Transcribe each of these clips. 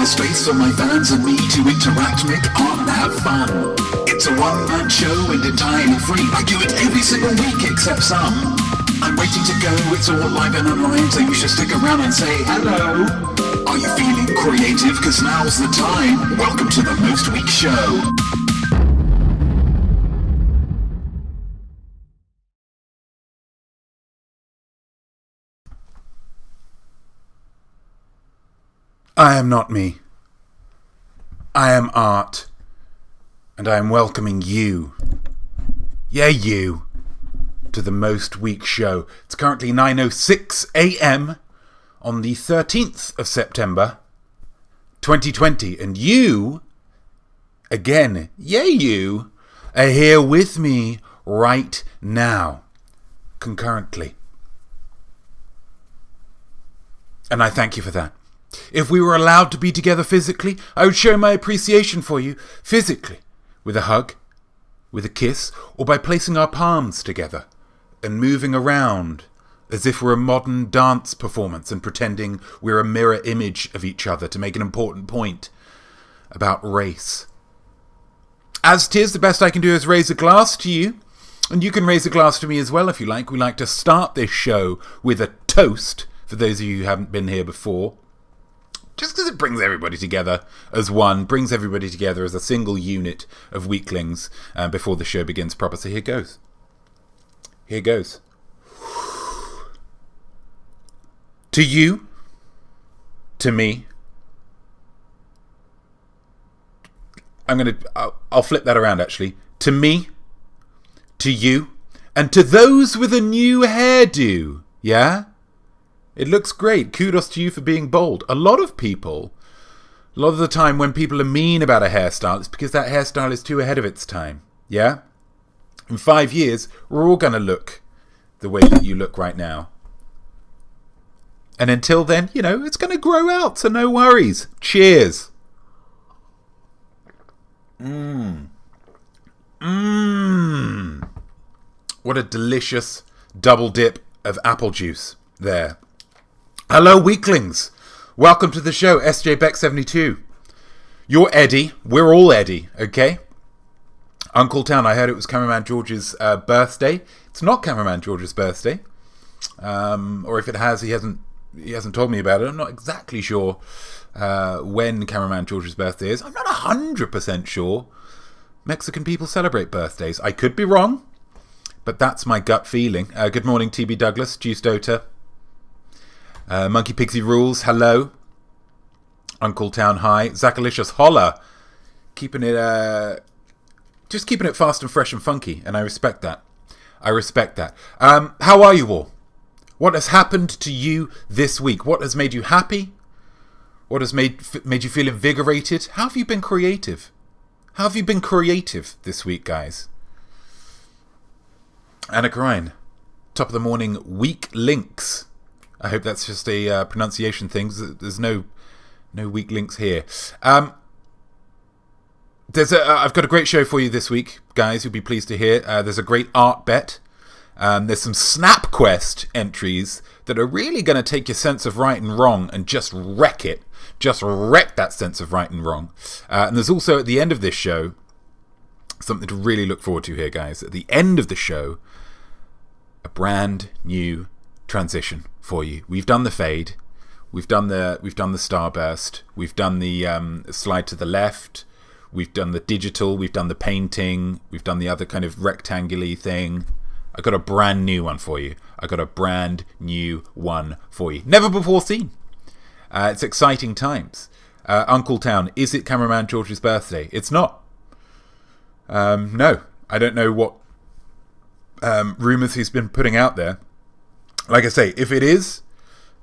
A space for my fans and me to interact, make art and have fun. It's a one-man show and entirely free. I do it every single week except some. I'm waiting to go, it's all live and online, so you should stick around and say hello. Are you feeling creative? Cause now's the time. Welcome to the Most Week Show. I am not me. I am Art. And I am welcoming you. Yeah, you. To the Most Week Show. It's currently 9:06 a.m. on the 13th of September, 2020. And you, again, yeah, you, are here with me right now, concurrently. And I thank you for that. If we were allowed to be together physically, I would show my appreciation for you physically, with a hug, with a kiss, or by placing our palms together and moving around as if we're a modern dance performance and pretending we're a mirror image of each other to make an important point about race. As 'tis, the best I can do is raise a glass to you, and you can raise a glass to me as well if you like. We like to start this show with a toast, for those of you who haven't been here before. Just because it brings everybody together as one, brings everybody together as a single unit of Weeklings before the show begins proper. So here goes. Here goes. To you, to me, I'll flip that around actually. To me, to you, and to those with a new hairdo, yeah? It looks great. Kudos to you for being bold. A lot of the time when people are mean about a hairstyle, it's because that hairstyle is too ahead of its time. Yeah? In 5 years, we're all going to look the way that you look right now. And until then, it's going to grow out, so no worries. Cheers. What a delicious double dip of apple juice there. Hello, Weeklings. Welcome to the show, SJBeck72. You're Eddie. We're all Eddie, okay? Uncle Town, I heard it was Cameraman George's birthday. It's not Cameraman George's birthday. Or if it has, he hasn't told me about it. I'm not exactly sure when Cameraman George's birthday is. I'm not 100% sure Mexican people celebrate birthdays. I could be wrong, but that's my gut feeling. Good morning, TB Douglas, Juice Dota. Monkey Pixie Rules, hello. Uncle Town, hi. Zachalicious, holla. Keeping it fast and fresh and funky, and I respect that. How are you all? What has happened to you this week? What has made you happy? What has made you feel invigorated? How have you been creative? How have you been creative this week, guys? Anna Karine, top of the morning, Weeklings. I hope that's just a pronunciation thing. There's no weak links here. I've got a great show for you this week, guys. You'll be pleased to hear. There's a great art bet. There's some SnapQuest entries that are really going to take your sense of right and wrong and just wreck it. Just wreck that sense of right and wrong. And there's also, at the end of this show, something to really look forward to here, guys. At the end of the show, a brand new transition for you. We've done the fade, we've done the starburst, we've done the slide to the left, we've done the digital, we've done the painting, we've done the other kind of rectangular thing. I got a brand new one for you. Never before seen. It's exciting times. Uncle Town, is it Cameraman George's birthday? It's not. No, I don't know what rumours he's been putting out there. Like I say, if it is,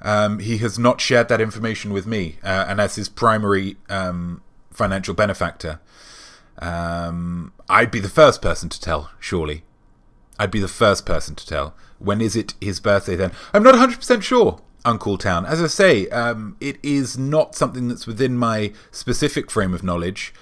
he has not shared that information with me, and as his primary financial benefactor, I'd be the first person to tell, surely. I'd be the first person to tell. When is it his birthday then? I'm not 100% sure, Uncle Town. As I say, it is not something that's within my specific frame of knowledge,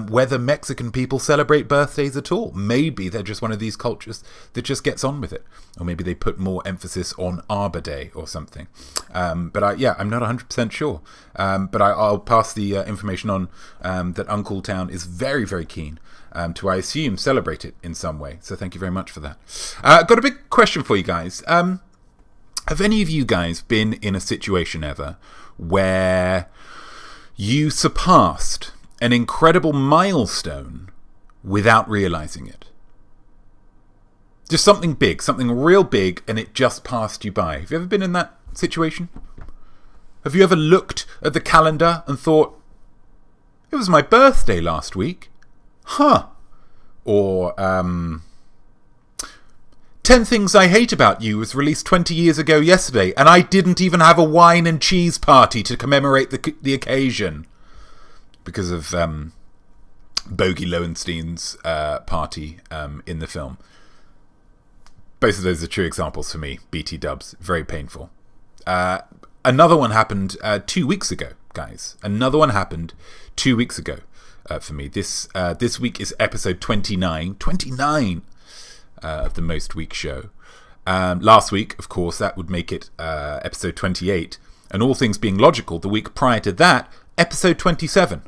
whether Mexican people celebrate birthdays at all. Maybe they're just one of these cultures that just gets on with it. Or maybe they put more emphasis on Arbor Day or something. I'm not 100% sure. But I'll pass the information on that Uncle Town is very, very keen to, I assume, celebrate it in some way. So thank you very much for that. Got a big question for you guys. Have any of you guys been in a situation ever where you surpassed an incredible milestone without realizing it? Just something big, something real big, and it just passed you by. Have you ever been in that situation? Have you ever looked at the calendar and thought, it was my birthday last week? Huh. Or, 10 Things I Hate About You was released 20 years ago yesterday, and I didn't even have a wine and cheese party to commemorate the occasion. Because of Bogey Lowenstein's party in the film. Both of those are true examples for me. BT dubs. Very painful. Another one happened 2 weeks ago, guys. Another one happened 2 weeks ago for me. This week is episode 29. 29 of the Most Week show. Last week, of course, that would make it episode 28. And all things being logical, the week prior to that, episode 27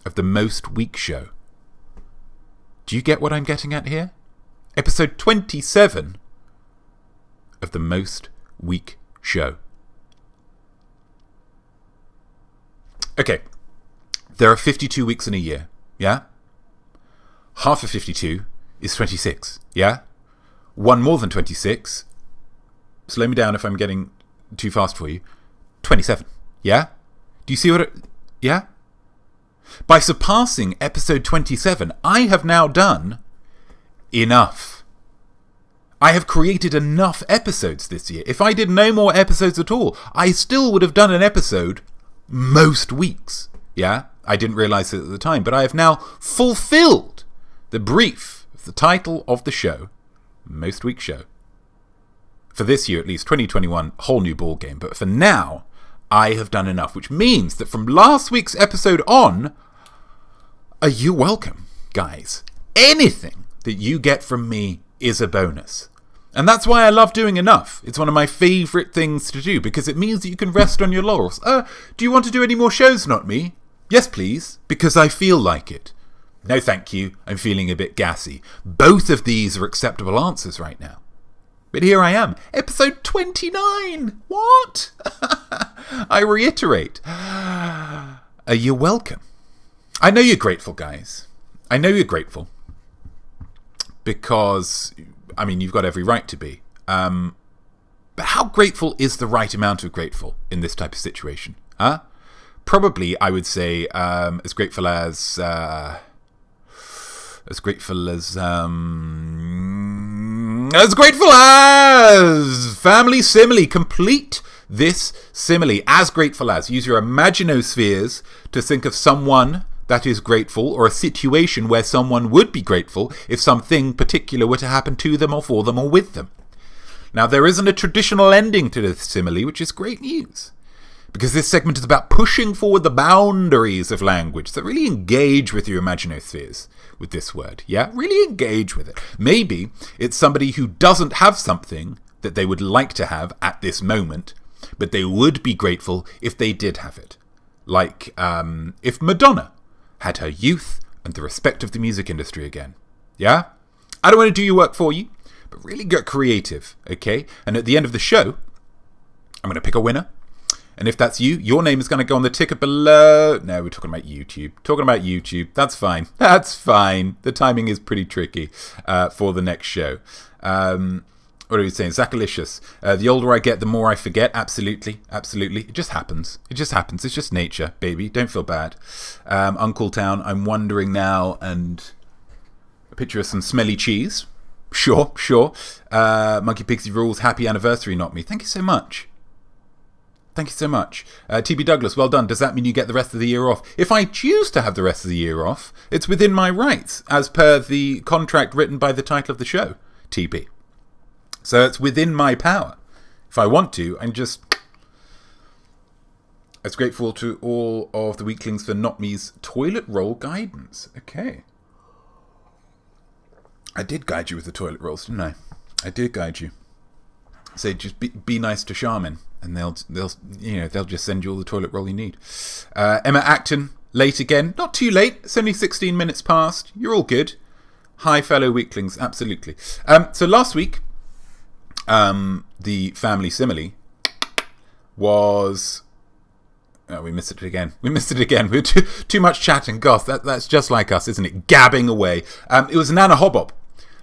of the Most Week show. Do you get what I'm getting at here? Episode 27 of the Most Week show. Okay, there are 52 weeks in a year, yeah? Half of 52 is 26, yeah? One more than 26, slow me down if I'm getting too fast for you, 27, yeah? Do you see what yeah? By surpassing episode 27, I have now done enough. I have created enough episodes this year. If I did no more episodes at all, I still would have done an episode most weeks. Yeah? I didn't realise it at the time, but I have now fulfilled the brief of the title of the show, Most Week Show. For this year, at least, 2021, whole new ball game. But for now, I have done enough, which means that from last week's episode on, are you welcome, guys? Anything that you get from me is a bonus. And that's why I love doing enough. It's one of my favourite things to do, because it means that you can rest on your laurels. Do you want to do any more shows, Notme? Yes, please, because I feel like it. No, thank you. I'm feeling a bit gassy. Both of these are acceptable answers right now. But here I am, episode 29. What? I reiterate. You're welcome. I know you're grateful, guys. I know you're grateful. Because, I mean, you've got every right to be. But how grateful is the right amount of grateful in this type of situation? Huh? Probably, I would say, as grateful as family simile. Complete this simile. As grateful as. Use your imaginospheres to think of someone that is grateful, or a situation where someone would be grateful if something particular were to happen to them or for them or with them. Now, there isn't a traditional ending to this simile, which is great news, because this segment is about pushing forward the boundaries of language. So really engage with your imaginospheres with this word, yeah? Really engage with it. Maybe it's somebody who doesn't have something that they would like to have at this moment, but they would be grateful if they did have it. Like if Madonna had her youth and the respect of the music industry again. Yeah? I don't want to do your work for you, but really get creative, okay? And at the end of the show, I'm going to pick a winner. And if that's you, your name is going to go on the ticket below. No, we're talking about YouTube. Talking about YouTube. That's fine. That's fine. The timing is pretty tricky for the next show. What are we saying? Zachalicious. The older I get, the more I forget. Absolutely. Absolutely. It just happens. It just happens. It's just nature, baby. Don't feel bad. Uncle Town, I'm wondering now, and a picture of some smelly cheese. Sure. Monkey Pixie Rules, happy anniversary, Notme. Thank you so much. Thank you so much. TB Douglas, well done. Does that mean you get the rest of the year off? If I choose to have the rest of the year off, it's within my rights, as per the contract written by the title of the show, TB. So it's within my power. If I want to, I'm just as grateful to all of the Weeklings for Notme's toilet roll guidance. Okay. I did guide you with the toilet rolls, didn't I? I did guide you. Say just be nice to Charmin, and they'll just send you all the toilet roll you need. Emma Acton, late again. Not too late. It's only 16 minutes past. You're all good. Hi, fellow Weeklings. Absolutely. So last week, the family simile was... Oh, we missed it again. We're too much chatting. Gosh, that's just like us, isn't it? Gabbing away. It was Nana Hobbob.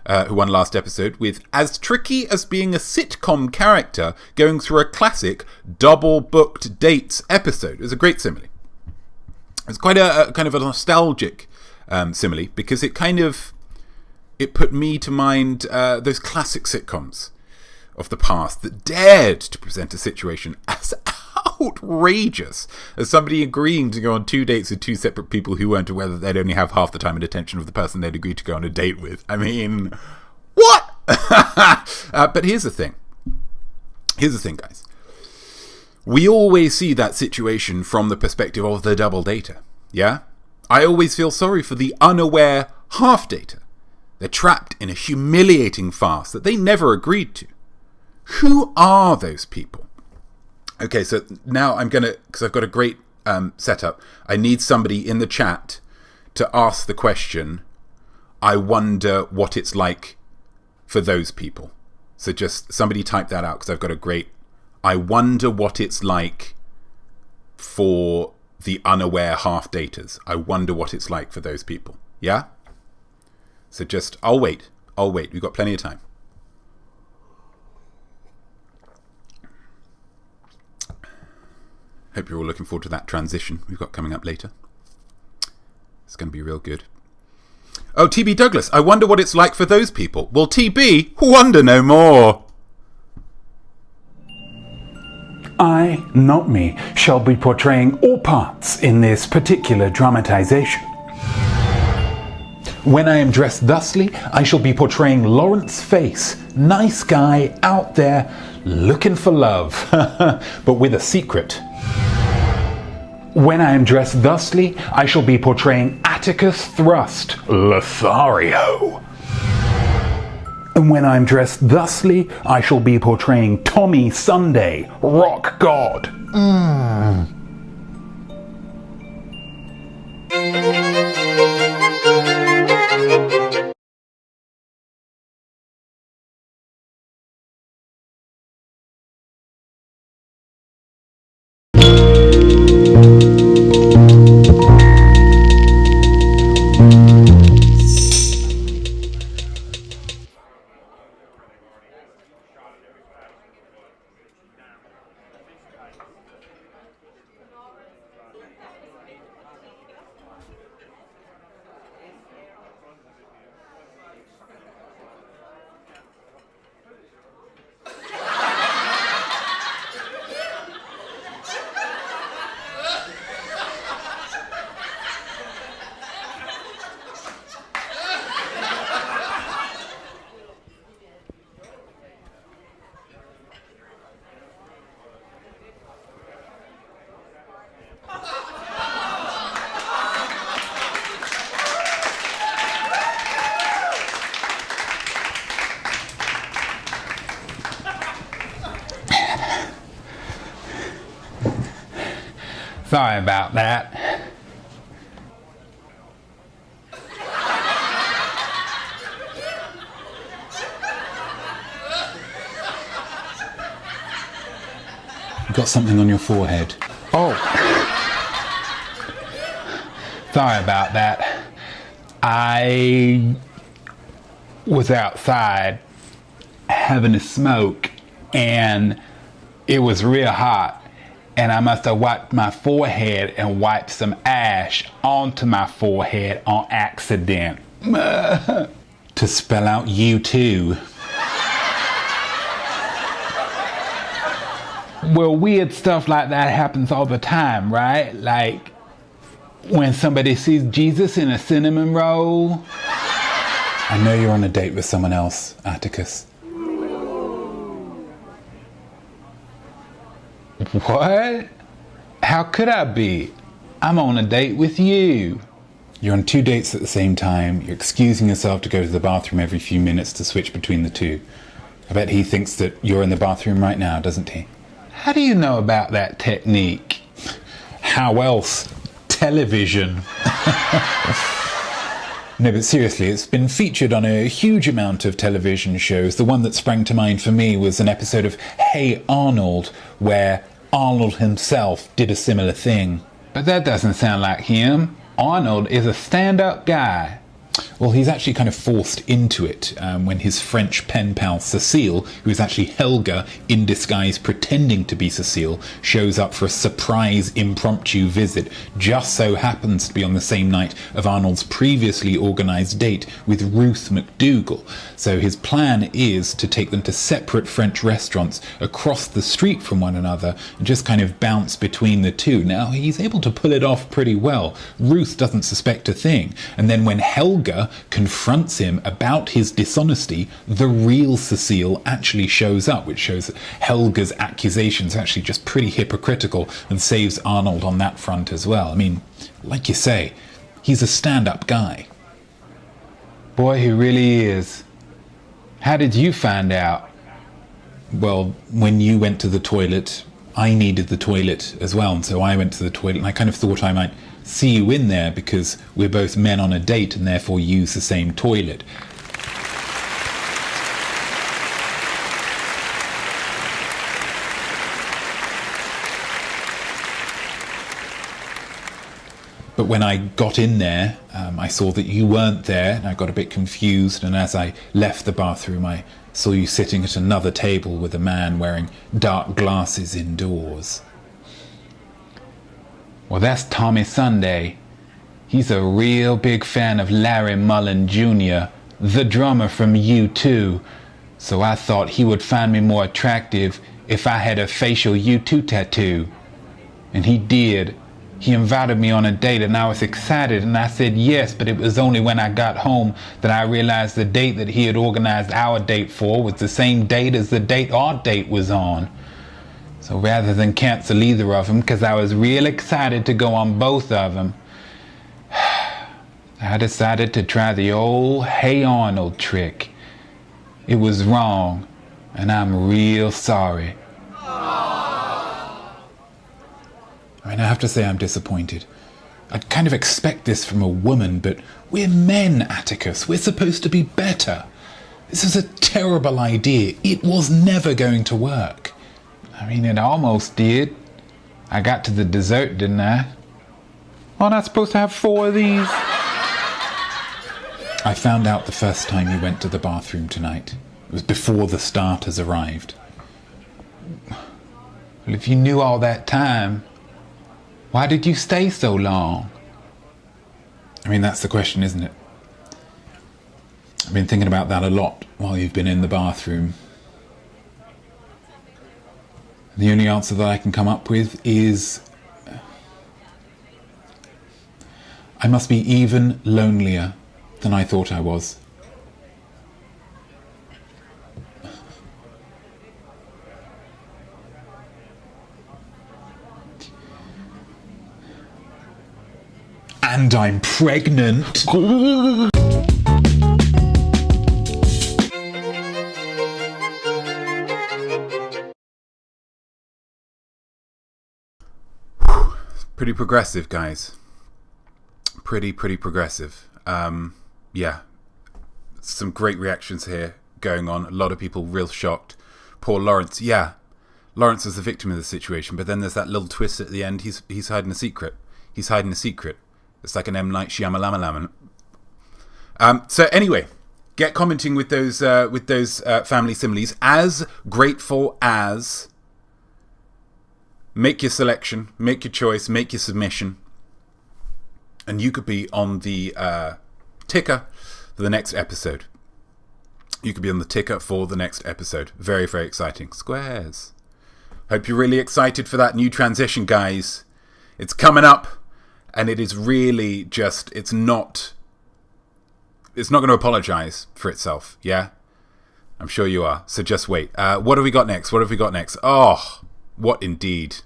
who won last episode, with as tricky as being a sitcom character going through a classic double-booked dates episode. It was a great simile. It's quite a kind of a nostalgic simile, because it put me to mind those classic sitcoms of the past that dared to present a situation as outrageous as somebody agreeing to go on 2 dates with 2 separate people who weren't aware that they'd only have half the time and attention of the person they'd agreed to go on a date with. I mean, what? But here's the thing. Guys. We always see that situation from the perspective of the double dater, yeah? I always feel sorry for the unaware half dater. They're trapped in a humiliating farce that they never agreed to. Who are those people? Okay, so now I'm going to, because I've got a great setup, I need somebody in the chat to ask the question, I wonder what it's like for those people. So just somebody type that out, because I've got a great, I wonder what it's like for the unaware half daters. I wonder what it's like for those people. Yeah? So just, I'll wait. We've got plenty of time. Hope you're all looking forward to that transition we've got coming up later. It's going to be real good. Oh, TB Douglas, I wonder what it's like for those people. Well, TB, wonder no more. I, Notme, shall be portraying all parts in this particular dramatization. When I am dressed thusly, I shall be portraying Lawrence Face, nice guy out there looking for love, but with a secret. When I am dressed thusly, I shall be portraying Atticus Thrust, Lothario. And when I'm dressed thusly, I shall be portraying Tommy Sunday, rock god. Sorry about that. You've got something on your forehead. Oh. Sorry about that. I was outside having a smoke and it was real hot. And I must have wiped my forehead and wiped some ash onto my forehead on accident. To spell out you too. Well, weird stuff like that happens all the time, right? Like when somebody sees Jesus in a cinnamon roll. I know you're on a date with someone else, Atticus. What? How could I be? I'm on a date with you. You're on 2 dates at the same time. You're excusing yourself to go to the bathroom every few minutes to switch between the two. I bet he thinks that you're in the bathroom right now, doesn't he? How do you know about that technique? How else? Television. No, but seriously, it's been featured on a huge amount of television shows. The one that sprang to mind for me was an episode of Hey Arnold, where Arnold himself did a similar thing. But that doesn't sound like him. Arnold is a stand-up guy. Well, he's actually kind of forced into it when his French pen pal Cecile, who is actually Helga in disguise pretending to be Cecile, shows up for a surprise impromptu visit. Just so happens to be on the same night of Arnold's previously organised date with Ruth McDougall. So his plan is to take them to separate French restaurants across the street from one another and just kind of bounce between the two. Now, he's able to pull it off pretty well. Ruth doesn't suspect a thing. And then when Helga confronts him about his dishonesty, the real Cecile actually shows up, which shows that Helga's accusations are actually just pretty hypocritical and saves Arnold on that front as well. I mean, like you say, he's a stand-up guy. Boy, he really is. How did you find out? Well, when you went to the toilet, I needed the toilet as well, and so I went to the toilet, and I kind of thought I might see you in there because we're both men on a date and therefore use the same toilet. But when I got in there, I saw that you weren't there, and I got a bit confused, and as I left the bathroom, I saw you sitting at another table with a man wearing dark glasses indoors. Well, that's Tommy Sunday. He's a real big fan of Larry Mullen Jr., the drummer from U2. So I thought he would find me more attractive if I had a facial U2 tattoo. And he did. He invited me on a date and I was excited and I said yes, but it was only when I got home that I realized the date that he had organized our date for was the same date as the date our date was on. So rather than cancel either of them, because I was real excited to go on both of them, I decided to try the old Hey Arnold trick. It was wrong, and I'm real sorry. I mean, I have to say I'm disappointed. I'd kind of expect this from a woman, but we're men, Atticus. We're supposed to be better. This is a terrible idea. It was never going to work. I mean, it almost did. I got to the dessert, didn't I? Aren't I supposed to have 4 of these? I found out the first time you went to the bathroom tonight. It was before the starters arrived. Well, if you knew all that time, why did you stay so long? I mean, that's the question, isn't it? I've been thinking about that a lot while you've been in the bathroom. The only answer that I can come up with is I must be even lonelier than I thought I was. And I'm pregnant. Pretty progressive, guys. Pretty progressive. Yeah. Some great reactions here going on. A lot of people real shocked. Poor Lawrence. Yeah. Lawrence is the victim of the situation, but then there's that little twist at the end. He's hiding a secret. He's hiding a secret. It's like an M. Night Shyamalan. So anyway, get commenting with those family similes. As grateful as. Make your selection, make your choice, make your submission, and you could be on the ticker for the next episode. You could be on the ticker for the next episode. Very, very exciting. Squares. Hope you're really excited for that new transition, guys. It's coming up, and it is really just, it's not going to apologize for itself, yeah? I'm sure you are, so just wait. What have we got next? Oh, what indeed.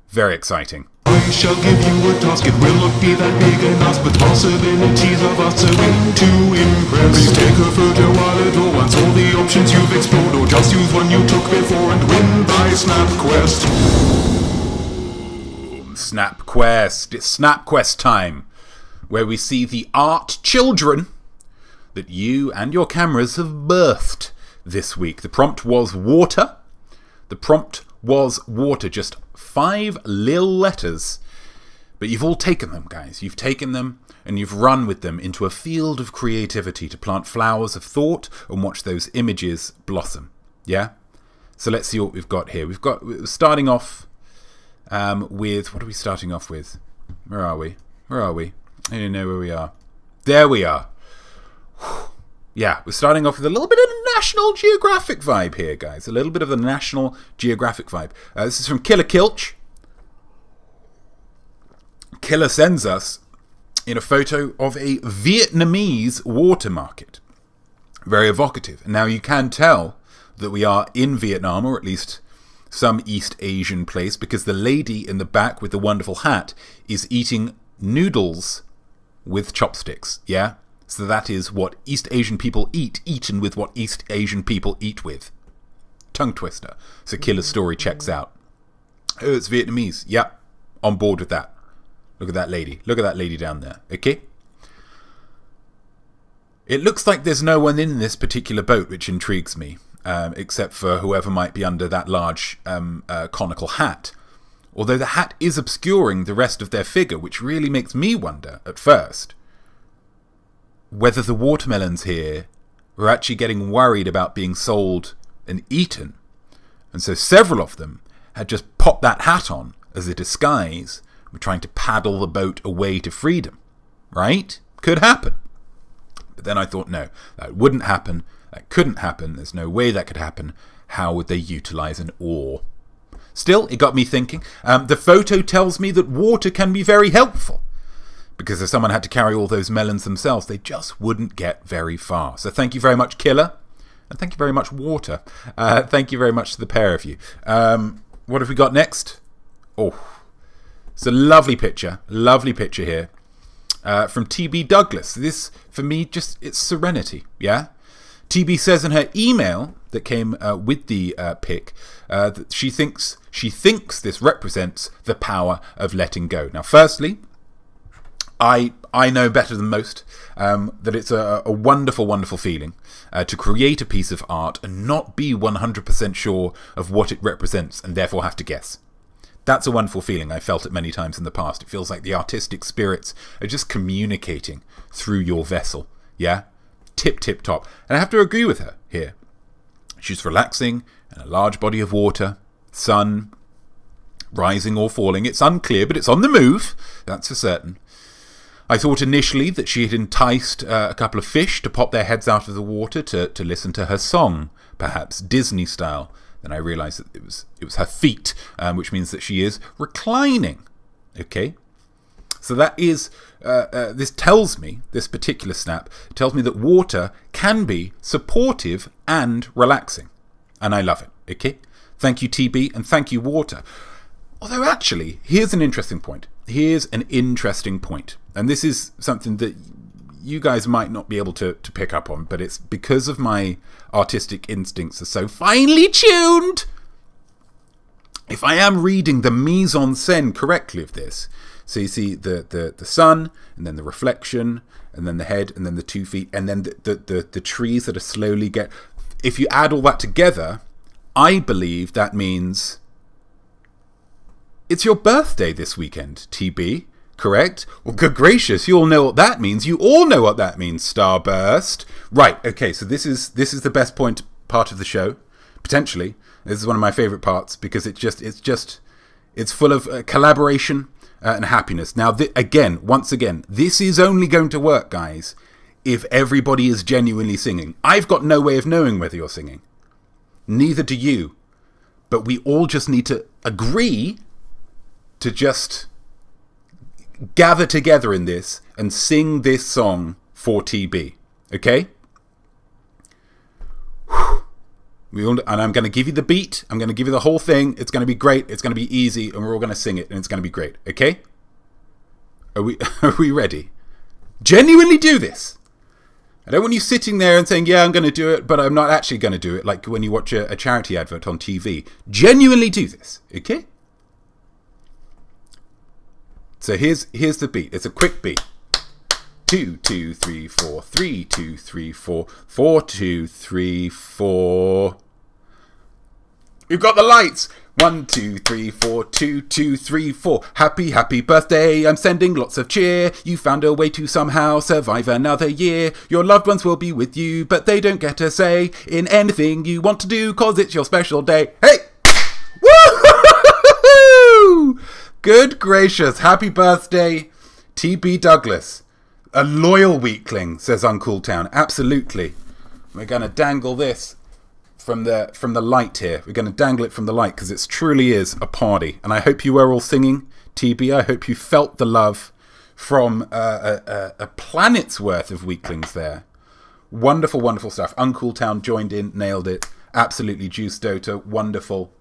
Very exciting. I shall give you a task, it will not be that big an ask, but possibilities of us are in to impress. Please take a photo while it all wants all the options you've explored, or just use one you took before and win by SnapQuest. SnapQuest. It's SnapQuest time, where we see the art children that you and your cameras have birthed this week. The prompt was water. Just 5 little letters But you've all taken them, guys. You've taken them and you've run with them into a field of creativity to plant flowers of thought and watch those images blossom. Yeah? So let's see what we've got here. We're starting off with... What are we starting off with? Where are we? I don't know where we are. There we are. Yeah, we're starting off with a little bit of a National Geographic vibe here, guys. A little bit of the National Geographic vibe. This is from Killer Kilch. Killer sends us in a photo of a Vietnamese water market. Very evocative. And now you can tell that we are in Vietnam, or at least some East Asian place, because the lady in the back with the wonderful hat is eating noodles with chopsticks. Yeah? So that is what East Asian people eat, eaten with what East Asian people eat with. Tongue twister. So Killer's story checks out. Oh, it's Vietnamese. Yep. On board with that. Look at that lady. Look at that lady down there. Okay? It looks like there's no one in this particular boat, which intrigues me, except for whoever might be under that large conical hat. Although the hat is obscuring the rest of their figure, which really makes me wonder, at first, whether the watermelons here were actually getting worried about being sold and eaten. And so several of them had just popped that hat on as a disguise, were trying to paddle the boat away to freedom. Right? Could happen. But then I thought, no, that wouldn't happen. That couldn't happen. There's no way that could happen. How would they utilize an oar? Still, it got me thinking. The photo tells me that water can be very helpful. Because if someone had to carry all those melons themselves, they just wouldn't get very far. So thank you very much, Killer. And thank you very much, Water. Thank you very much to the pair of you. What have we got next? Oh, it's a lovely picture here. From TB Douglas. This, for me, it's serenity, yeah? TB says in her email that came with the pic that she thinks this represents the power of letting go. Now, firstly, I know better than most that it's a wonderful, wonderful feeling to create a piece of art and not be 100% sure of what it represents and therefore have to guess. That's a wonderful feeling. I felt it many times in the past. It feels like the artistic spirits are just communicating through your vessel. Yeah? Tip top. And I have to agree with her here. She's relaxing in a large body of water, sun, rising or falling. It's unclear, but it's on the move. That's for certain. I thought initially that she had enticed a couple of fish to pop their heads out of the water to listen to her song, perhaps Disney style. Then I realised that it was her feet, which means that she is reclining. Okay? So that is, this tells me, this particular snap, tells me that water can be supportive and relaxing. And I love it. Okay? Thank you, TB, and thank you, Water. Although actually, here's an interesting point. And this is something that you guys might not be able to pick up on, but it's because of my artistic instincts are so finely tuned. If I am reading the mise-en-scène correctly of this, so you see the sun, and then the reflection, and then the head, and then the 2 feet, and then the trees that are slowly if you add all that together, I believe that means it's your birthday this weekend, TB. Correct? Well, good gracious, you all know what that means. You all know what that means, Starburst. Right, okay, so this is the best part of the show, potentially. This is one of my favourite parts because it's full of collaboration and happiness. Now, once again, this is only going to work, guys, if everybody is genuinely singing. I've got no way of knowing whether you're singing. Neither do you. But we all just need to agree to just gather together in this and sing this song for TB. Okay? And I'm going to give you the beat. I'm going to give you the whole thing. It's going to be great. It's going to be easy. And we're all going to sing it. And it's going to be great. Okay? Are we ready? Genuinely do this. I don't want you sitting there and saying, yeah, I'm going to do it, but I'm not actually going to do it. Like when you watch a charity advert on TV. Genuinely do this. Okay? So here's the beat. It's a quick beat. 2, 2, 3, 4, 3, 2, 3, 4, 4, 2, 3, 4. We've got the lights. 1, 2, 3, 4, 2, 2, 3, 4. Happy, happy birthday, I'm sending lots of cheer. You found a way to somehow survive another year. Your loved ones will be with you, but they don't get a say in anything you want to do, cause it's your special day. Hey! Woo! Good gracious, happy birthday, T.B. Douglas. A loyal weakling, says Uncool Town. Absolutely. We're going to dangle this from the light here. We're going to dangle it from the light because it truly is a party. And I hope you were all singing, TB. I hope you felt the love from a planet's worth of weaklings there. Wonderful, wonderful stuff. Uncool Town joined in, nailed it. Absolutely, Juice Dota, wonderful.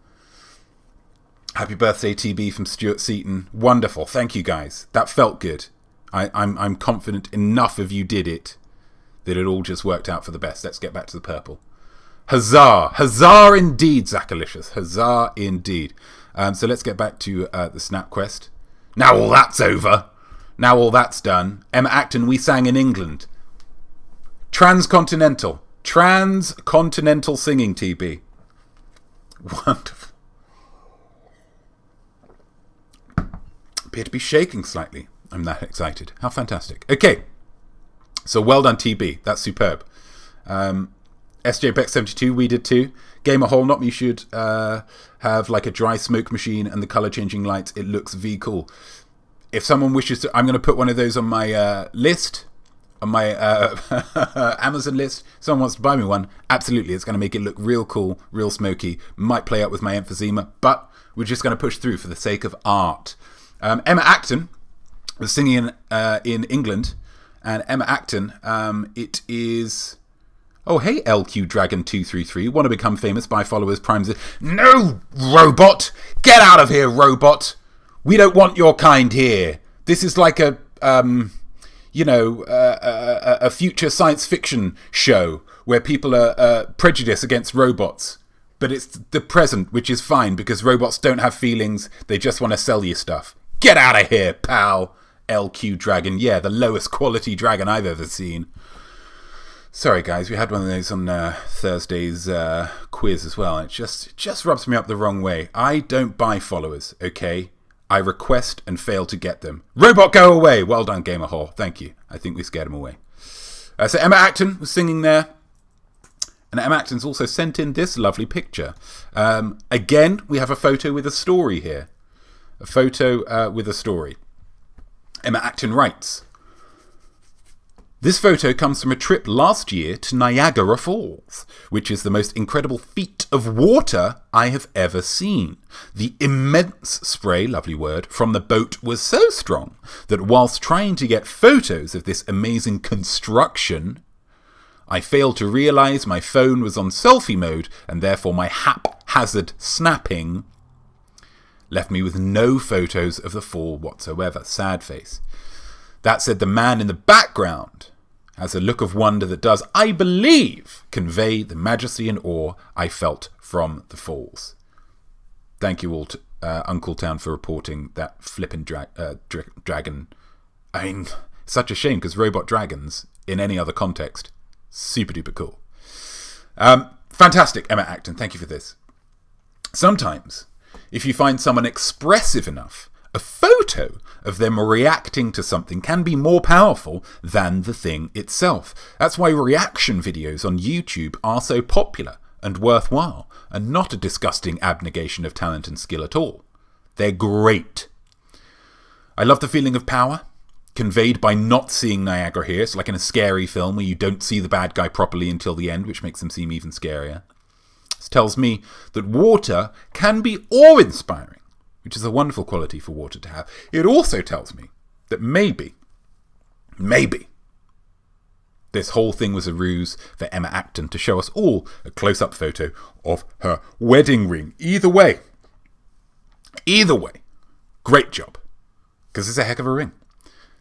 Happy birthday, TB from Stuart Seaton. Wonderful. Thank you, guys. That felt good. I'm confident enough of you did it that it all just worked out for the best. Let's get back to the purple. Huzzah! Huzzah indeed, Zachalicious. Huzzah indeed. So let's get back to the Snap Quest. Now all that's over. Now all that's done. Emma Acton, we sang in England. Transcontinental singing, TB. Wonderful. Appear to be shaking slightly. I'm that excited. How fantastic. Okay. So well done, TB. That's superb. SJ Beck 72, we did too. Gamer Hole, Notme should have like a dry smoke machine and the color changing lights. It looks V cool. If someone wishes to, I'm going to put one of those on my list, on my Amazon list. If someone wants to buy me one, absolutely. It's going to make it look real cool, real smoky. Might play out with my emphysema, but we're just going to push through for the sake of art. Emma Acton was singing in England, and Emma Acton, it is... Oh, hey, LQ Dragon 233. Want to become famous by followers, primes. No, robot! Get out of here, robot! We don't want your kind here. This is like a future science fiction show where people are prejudiced against robots. But it's the present, which is fine because robots don't have feelings. They just want to sell you stuff. Get out of here, pal! LQ Dragon. Yeah, the lowest quality dragon I've ever seen. Sorry, guys, we had one of those on Thursday's quiz as well. It just rubs me up the wrong way. I don't buy followers, okay? I request and fail to get them. Robot, go away! Well done, Gamer Hall. Thank you. I think we scared him away. So Emma Acton was singing there. And Emma Acton's also sent in this lovely picture. Again, we have a photo with a story here. A photo with a story. Emma Acton writes... This photo comes from a trip last year to Niagara Falls, which is the most incredible feat of water I have ever seen. The immense spray, lovely word, from the boat was so strong that whilst trying to get photos of this amazing construction, I failed to realise my phone was on selfie mode and therefore my haphazard snapping left me with no photos of the fall whatsoever. Sad face. That said, the man in the background has a look of wonder that does, I believe, convey the majesty and awe I felt from the falls. Thank you all to Uncle Town for reporting that flippin' dragon. I mean, such a shame because robot dragons, in any other context, super duper cool. Fantastic, Emma Acton. Thank you for this. Sometimes, if you find someone expressive enough, a photo of them reacting to something can be more powerful than the thing itself. That's why reaction videos on YouTube are so popular and worthwhile, and not a disgusting abnegation of talent and skill at all. They're great. I love the feeling of power conveyed by not seeing Niagara here. It's like in a scary film where you don't see the bad guy properly until the end, which makes them seem even scarier. This tells me that water can be awe-inspiring, which is a wonderful quality for water to have. It also tells me that maybe, this whole thing was a ruse for Emma Acton to show us all a close-up photo of her wedding ring. Either way, great job, because it's a heck of a ring.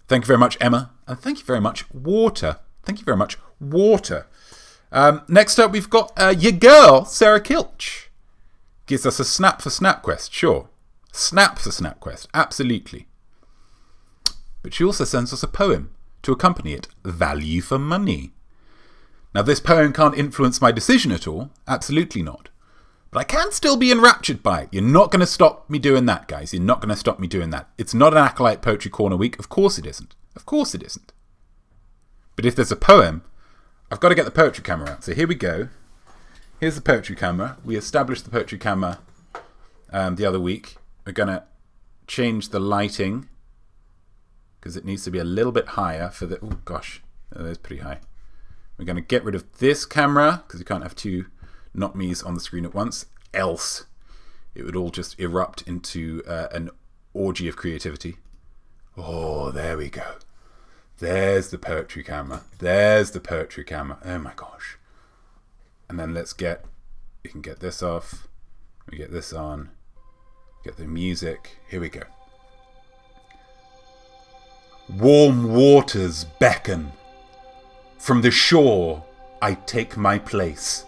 Thank you very much, Emma, and thank you very much, Water. Next up, we've got your girl, Sarah Kilch. Gives us a snap for Snap Quest, sure. Snap for Snap Quest, absolutely. But she also sends us a poem to accompany it, Value for Money. Now, this poem can't influence my decision at all, absolutely not. But I can still be enraptured by it. You're not going to stop me doing that, guys. You're not going to stop me doing that. It's not an Acolyte Poetry Corner week. Of course it isn't. Of course it isn't. But if there's a poem, I've got to get the poetry camera out. So here we go. Here's the poetry camera. We established the poetry camera the other week. We're going to change the lighting because it needs to be a little bit higher for the... Oh, gosh. Oh, that's pretty high. We're going to get rid of this camera because you can't have two Notmes on the screen at once. Else, it would all just erupt into an orgy of creativity. Oh, there we go. There's the poetry camera. There's the poetry camera. Oh my gosh. And then we can get this off. We get this on. Get the music. Here we go. Warm waters beckon. From the shore I take my place.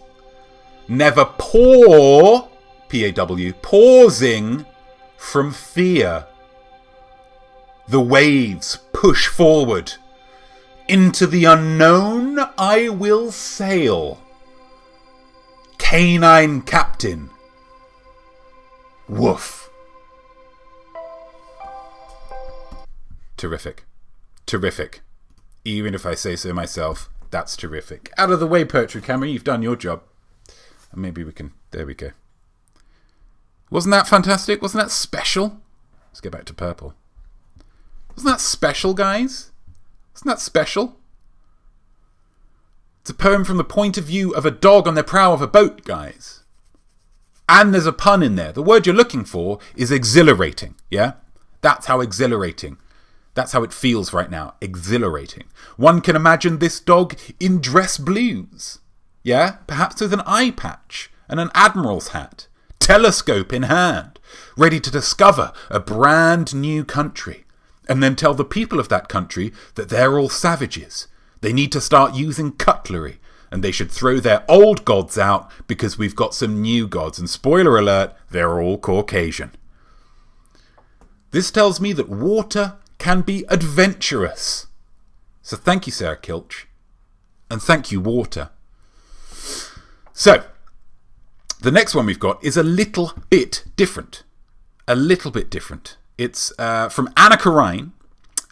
Never pausing from fear. The waves push forward. Into the unknown I will sail. Canine captain. Woof. Terrific. Terrific. Even if I say so myself, that's terrific. Out of the way, poetry camera, you've done your job. And maybe we can... There we go. Wasn't that fantastic? Wasn't that special? Let's get back to purple. Wasn't that special, guys? Wasn't that special? It's a poem from the point of view of a dog on the prow of a boat, guys. And there's a pun in there. The word you're looking for is exhilarating, yeah? That's how exhilarating. That's how it feels right now. Exhilarating. One can imagine this dog in dress blues. Yeah? Perhaps with an eye patch and an admiral's hat. Telescope in hand. Ready to discover a brand new country. And then tell the people of that country that they're all savages. They need to start using cutlery. And they should throw their old gods out because we've got some new gods. And spoiler alert, they're all Caucasian. This tells me that water can be adventurous. So thank you, Sarah Kilch. And thank you, water. So, the next one we've got is a little bit different. A little bit different. It's from Anna Karine.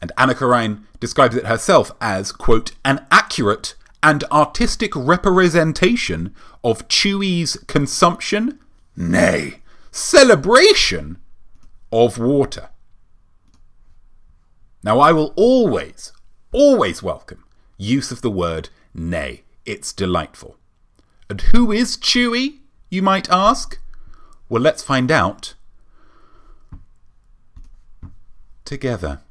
And Anna Karine describes it herself as, quote, an accurate and artistic representation of Chewie's consumption, nay, celebration of water. Now, I will always welcome use of the word nay. It's delightful. And who is Chewie, you might ask? Well, let's find out together.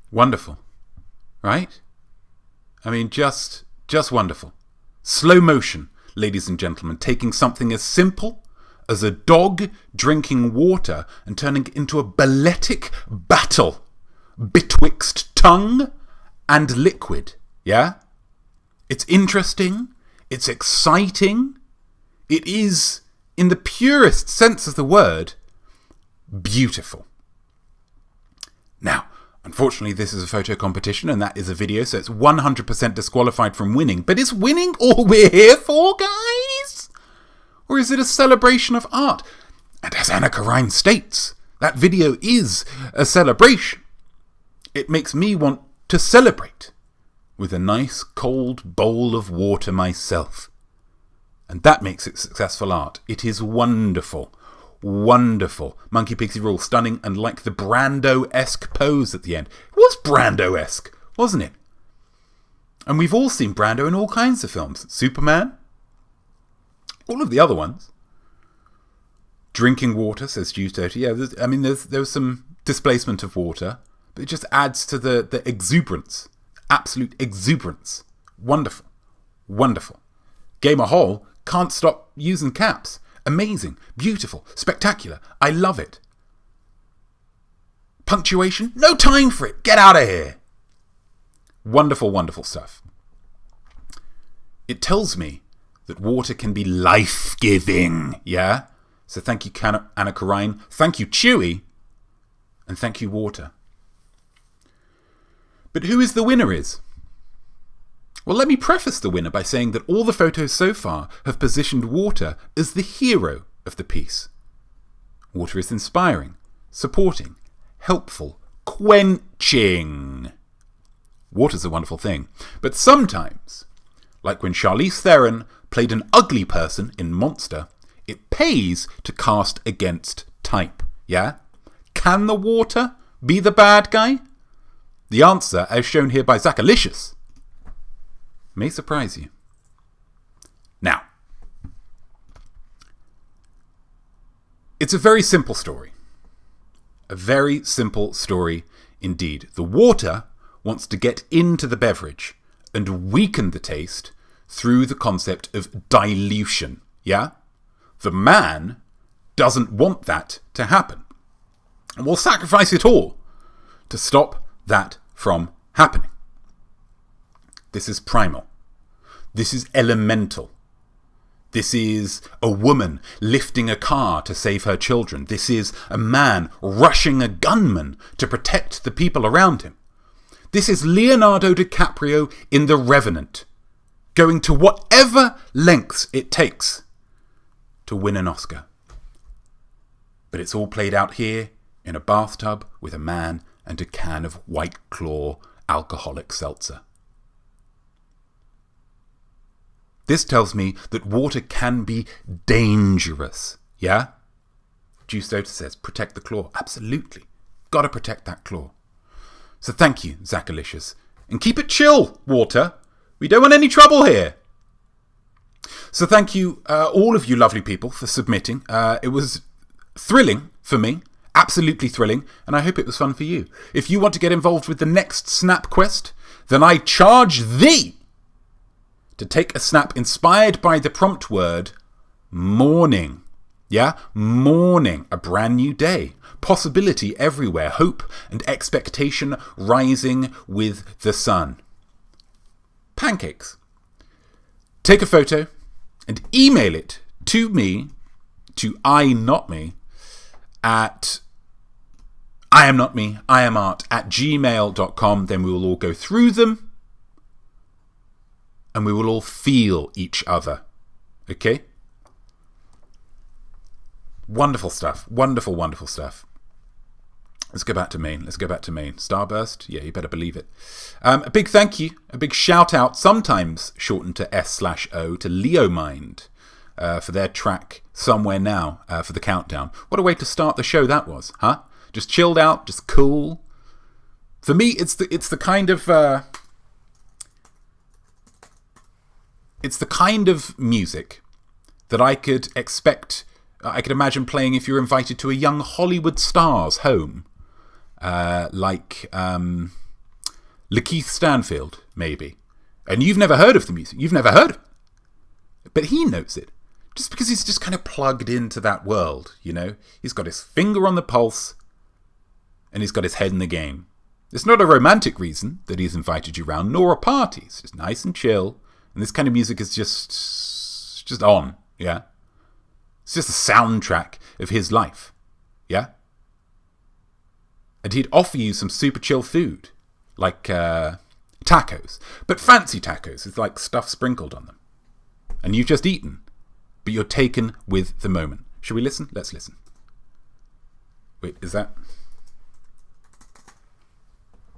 Wonderful, right? I mean, just wonderful. Slow motion, ladies and gentlemen, taking something as simple as a dog drinking water and turning it into a balletic battle betwixt tongue and liquid, yeah? It's interesting, it's exciting, it is, in the purest sense of the word, beautiful. Now, unfortunately, this is a photo competition and that is a video, so it's 100% disqualified from winning. But is winning all we're here for, guys? Or is it a celebration of art? And as Anna Karine states, that video is a celebration. It makes me want to celebrate with a nice cold bowl of water myself. And that makes it successful art. It is wonderful. Wonderful. Monkey Pixie Rule, stunning, and like the Brando-esque pose at the end. It was Brando-esque, wasn't it? And we've all seen Brando in all kinds of films. Superman. All of the other ones. Drinking water, says Juice 30. Yeah, there was some displacement of water, but it just adds to the exuberance. Absolute exuberance. Wonderful. Wonderful. Gamer Hall can't stop using caps. Amazing. Beautiful. Spectacular. I love it. Punctuation? No time for it. Get out of here. Wonderful, wonderful stuff. It tells me that water can be life-giving. Yeah? So thank you, Anna Karine. Thank you, Chewy. And thank you, water. But who is the winner is? Well, let me preface the winner by saying that all the photos so far have positioned water as the hero of the piece. Water is inspiring, supporting, helpful, quenching. Water's a wonderful thing. But sometimes, like when Charlize Theron played an ugly person in Monster, it pays to cast against type. Yeah? Can the water be the bad guy? The answer, as shown here by Zachalicious, may surprise you. Now, it's a very simple story. A very simple story indeed. The water wants to get into the beverage and weaken the taste through the concept of dilution. Yeah? The man doesn't want that to happen and will sacrifice it all to stop that from happening. This is primal. This is elemental. This is a woman lifting a car to save her children. This is a man rushing a gunman to protect the people around him. This is Leonardo DiCaprio in The Revenant, going to whatever lengths it takes to win an Oscar. But it's all played out here in a bathtub with a man and a can of White Claw alcoholic seltzer. This tells me that water can be dangerous. Yeah? Juice Soda says, protect the claw. Absolutely. Gotta protect that claw. So thank you, Zachalicious. And keep it chill, water. We don't want any trouble here. So thank you, all of you lovely people, for submitting. It was thrilling for me. Absolutely thrilling. And I hope it was fun for you. If you want to get involved with the next Snap Quest, then I charge thee to take a snap inspired by the prompt word morning. Yeah? Morning. A brand new day. Possibility everywhere. Hope and expectation rising with the sun. Pancakes. Take a photo and email it to me, to Notme, at iamnotme@gmail.com. Then we will all go through them and we will all feel each other. Okay? Wonderful stuff. Wonderful, wonderful stuff. Let's go back to main. Starburst? Yeah, you better believe it. A big thank you, a big shout out, sometimes shortened to S/O, to Leomind for their track Somewhere Now for the countdown. What a way to start the show that was, huh? Just chilled out, just cool. For me, it's the kind of music that I could imagine playing if you're invited to a young Hollywood star's home. Like Lakeith Stanfield, maybe. And you've never heard of the music. You've never heard of it. But he knows it. Just because he's just kind of plugged into that world, you know? He's got his finger on the pulse and he's got his head in the game. It's not a romantic reason that he's invited you round, nor a party. It's just nice and chill. And this kind of music is just on, yeah? It's just a soundtrack of his life, yeah? And he'd offer you some super chill food, like tacos. But fancy tacos with like stuff sprinkled on them. And you've just eaten, but you're taken with the moment. Shall we listen? Let's listen. Wait, is that...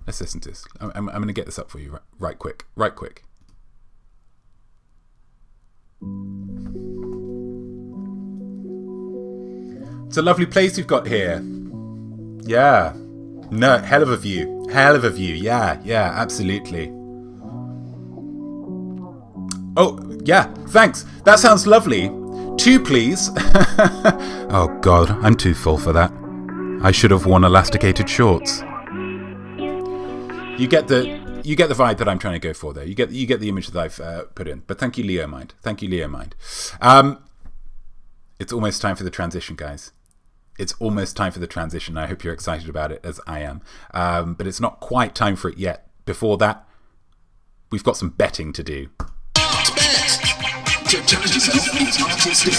Let's listen to this. I'm going to get this up for you right quick. It's a lovely place you've got here. Yeah. No, hell of a view. Yeah, absolutely. Oh, yeah, thanks. That sounds lovely. 2, please. Oh, God, I'm too full for that. I should have worn elasticated shorts. You get the vibe that I'm trying to go for there. You get the image that I've put in. But thank you, Leo Mind. Thank you, Leo Mind. It's almost time for the transition, guys. It's almost time for the transition. I hope you're excited about it, as I am. But it's not quite time for it yet. Before that, we've got some betting to do. To challenge yourself is artistic.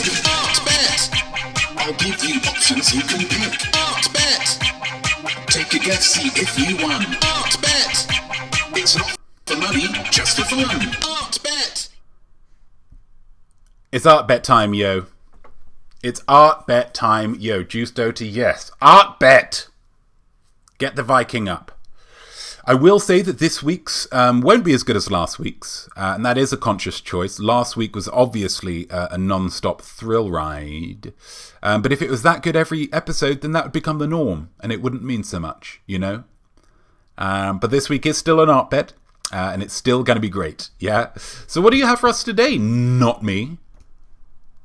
I'll give you options you can pick. Take a guess, see if you won. It's not for money, just for fun. It's art bet time, yo. It's art bet time, yo. Juice Dota, yes. Art bet! Get the Viking up. I will say that this week's won't be as good as last week's, and that is a conscious choice. Last week was obviously a non-stop thrill ride, but if it was that good every episode, then that would become the norm, and it wouldn't mean so much, you know? But this week is still an art bet, and it's still going to be great, yeah? So what do you have for us today, Notme?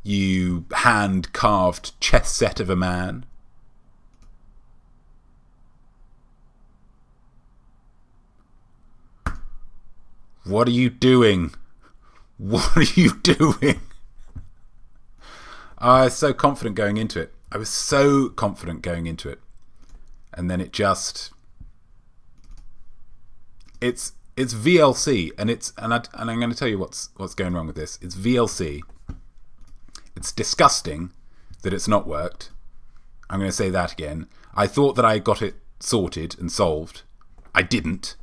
You hand-carved chess set of a man. What are you doing? What are you doing? I was so confident going into it. And then it just... It's VLC, and I'm going to tell you what's going wrong with this. It's VLC. It's disgusting that it's not worked. I'm going to say that again. I thought that I got it sorted and solved. I didn't.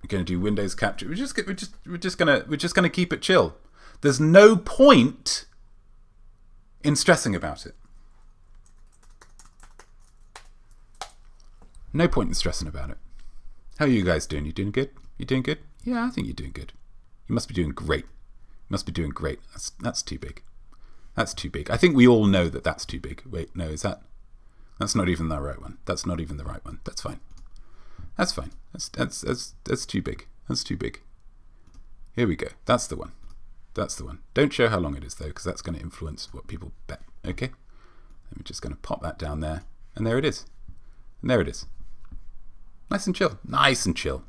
We're going to do Windows capture. We're just going to keep it chill. There's no point in stressing about it. No point in stressing about it. How are you guys doing? You doing good? You doing good? Yeah, I think you're doing good. You must be doing great. You must be doing great. That's too big. That's too big. I think we all know that that's too big. Wait, no, is that? That's not even the right one. That's not even the right one. That's fine. That's fine. That's too big. That's too big. Here we go. That's the one. That's the one. Don't show how long it is, though, because that's going to influence what people bet. Okay? I'm just going to pop that down there. And there it is. And there it is. Nice and chill. Nice and chill.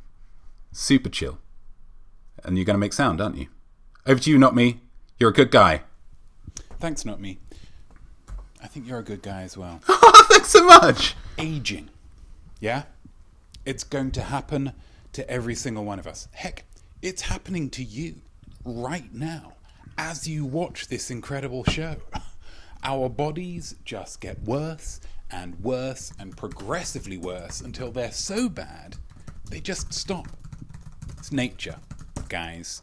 Super chill. And you're going to make sound, aren't you? Over to you, Notme. You're a good guy. Thanks, Notme. I think you're a good guy as well. Thanks so much. Aging. Yeah? It's going to happen to every single one of us. Heck, it's happening to you right now as you watch this incredible show. Our bodies just get worse and worse and progressively worse until they're so bad they just stop. It's nature, guys.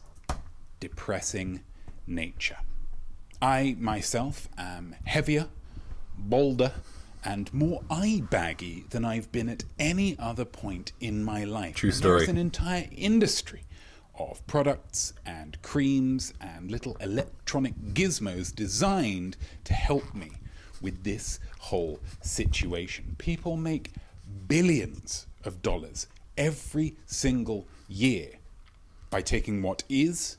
Depressing nature. I myself am heavier, bolder, and more eye-baggy than I've been at any other point in my life. True story. There's an entire industry of products and creams and little electronic gizmos designed to help me with this whole situation. People make billions of dollars every single year by taking what is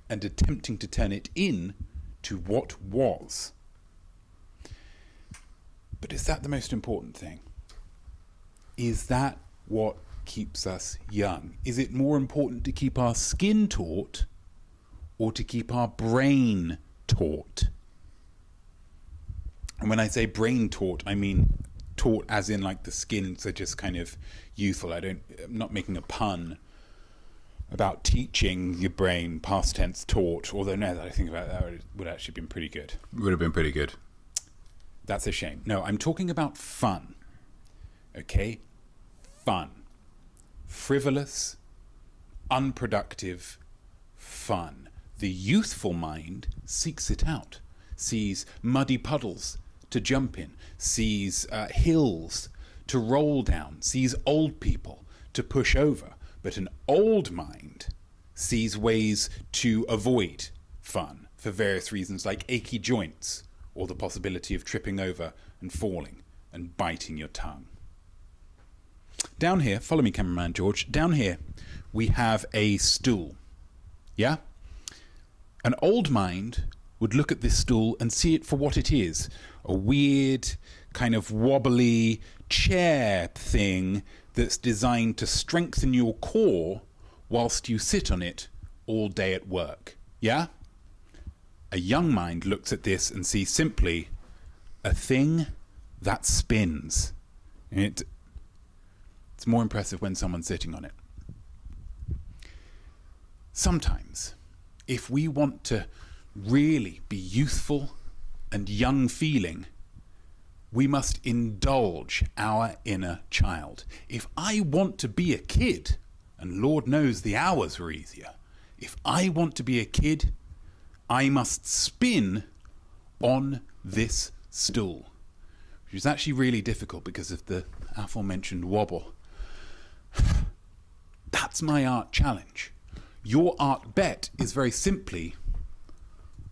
and attempting to turn it in to what was. But is that the most important thing? Is that what keeps us young? Is it more important to keep our skin taut or to keep our brain taut? And when I say brain taut, I mean taut as in like the skin, so just kind of youthful. I'm not making a pun about teaching your brain, past tense taught, although now that I think about it, that would actually have been pretty good. Would have been pretty good. That's a shame. No, I'm talking about fun. Okay? Fun. Frivolous, unproductive fun. The youthful mind seeks it out, sees muddy puddles to jump in, sees hills to roll down, sees old people to push over. But an old mind sees ways to avoid fun for various reasons, like achy joints, or the possibility of tripping over and falling and biting your tongue. Down here, follow me, cameraman George, down here we have a stool. Yeah? An old mind would look at this stool and see it for what it is, a weird, kind of wobbly chair thing that's designed to strengthen your core whilst you sit on it all day at work. Yeah? A young mind looks at this and sees simply a thing that spins. It's more impressive when someone's sitting on it. Sometimes, if we want to really be youthful and young feeling, we must indulge our inner child. If I want to be a kid, and Lord knows the hours were easier, if I want to be a kid, I must spin on this stool, which is actually really difficult because of the aforementioned wobble. That's my art challenge. Your art bet is very simply,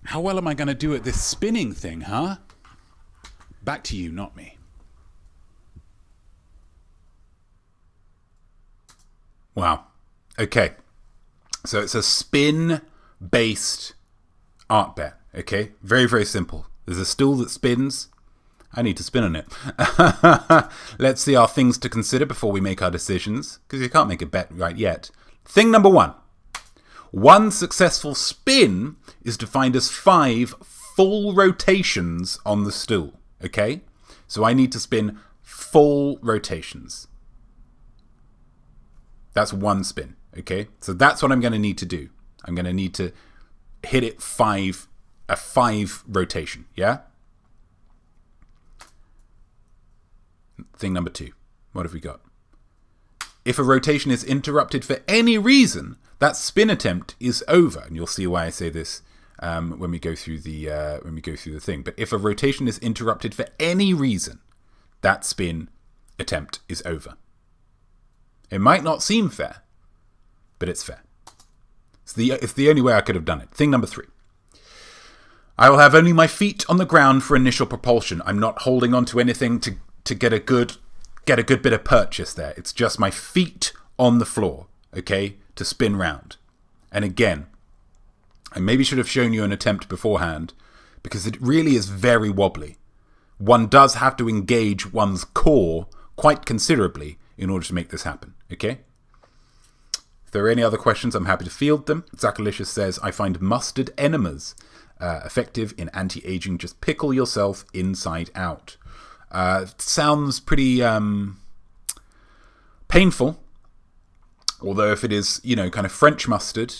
how well am I going to do at this spinning thing, huh? Back to you, not me. Wow. Okay. So it's a spin-based art bet, okay? Very, very simple. There's a stool that spins. I need to spin on it. Let's see our things to consider before we make our decisions, because you can't make a bet right yet. Thing number one. One successful spin is defined as 5 full rotations on the stool, okay? So I need to spin full rotations. That's one spin, okay? So that's what I'm going to need to do. I'm going to need to hit it a 5 rotation, yeah? Thing number 2. What have we got? If a rotation is interrupted for any reason, that spin attempt is over, and you'll see why I say this when we go through the thing. But if a rotation is interrupted for any reason, that spin attempt is over. It might not seem fair, but it's fair. It's the only way I could have done it. Thing number 3. I will have only my feet on the ground for initial propulsion. I'm not holding on to anything to get a good bit of purchase there. It's just my feet on the floor, okay, to spin round. And again, I maybe should have shown you an attempt beforehand, because it really is very wobbly. One does have to engage one's core quite considerably in order to make this happen, okay? If there are any other questions, I'm happy to field them. Zachalicious says, I find mustard enemas effective in anti-aging. Just pickle yourself inside out. Sounds pretty painful, although if it is, kind of French mustard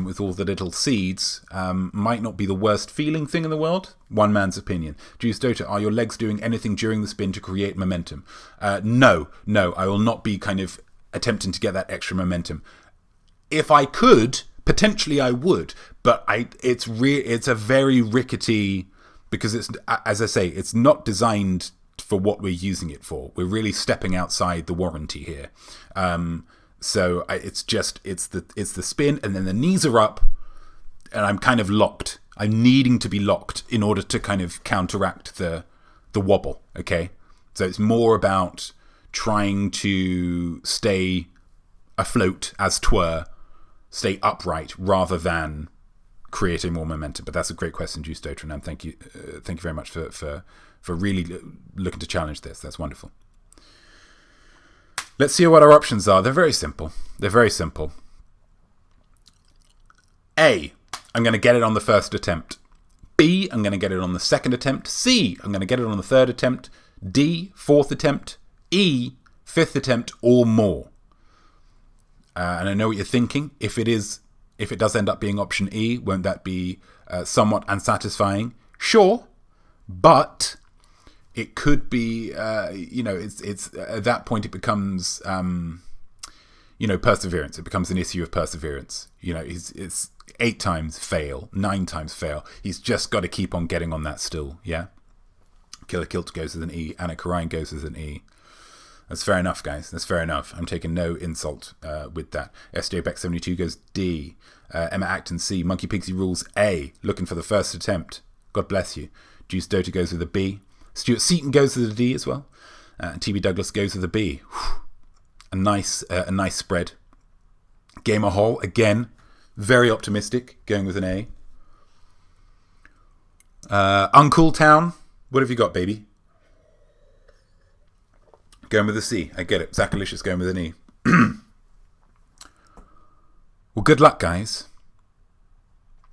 with all the little seeds, might not be the worst feeling thing in the world. One man's opinion. Juice Dota, are your legs doing anything during the spin to create momentum? No, I will not be kind of attempting to get that extra momentum. If I could, potentially I would, but it's a very rickety, because it's, as I say, it's not designed for what we're using it for. We're really stepping outside the warranty here. So it's the spin, and then the knees are up, and I'm kind of locked. I'm needing to be locked in order to kind of counteract the wobble, okay? So it's more about trying to stay afloat, as 'twere, stay upright, rather than creating more momentum. But that's a great question, Juice Dotran, and thank you very much for really looking to challenge this. That's wonderful. Let's see what our options are. They're very simple. A, I'm going to get it on the first attempt. B, I'm going to get it on the second attempt. C, I'm going to get it on the third attempt. D, fourth attempt. E, fifth attempt, or more. And I know what you're thinking. If it does end up being option E, won't that be somewhat unsatisfying? Sure, but it could be, it's at that point it becomes, perseverance. It becomes an issue of perseverance. It's 8 times fail, 9 times fail. He's just got to keep on getting on that stool, yeah? Killer Kilt goes with an E, Anna Karine goes with an E. That's fair enough, guys. That's fair enough. I'm taking no insult with that. SJ Beck 72 goes D. Emma Acton C. Monkey Pigsy Rules A. Looking for the first attempt. God bless you. Juice Dota goes with a B. Stuart Seaton goes with a D as well. And TB Douglas goes with a B. Whew. A nice spread. Gamer Hall, again, very optimistic, going with an A. Uncool Town, what have you got, baby? Going with a C. I get it. Zachalicious going with an E. Well, good luck, guys.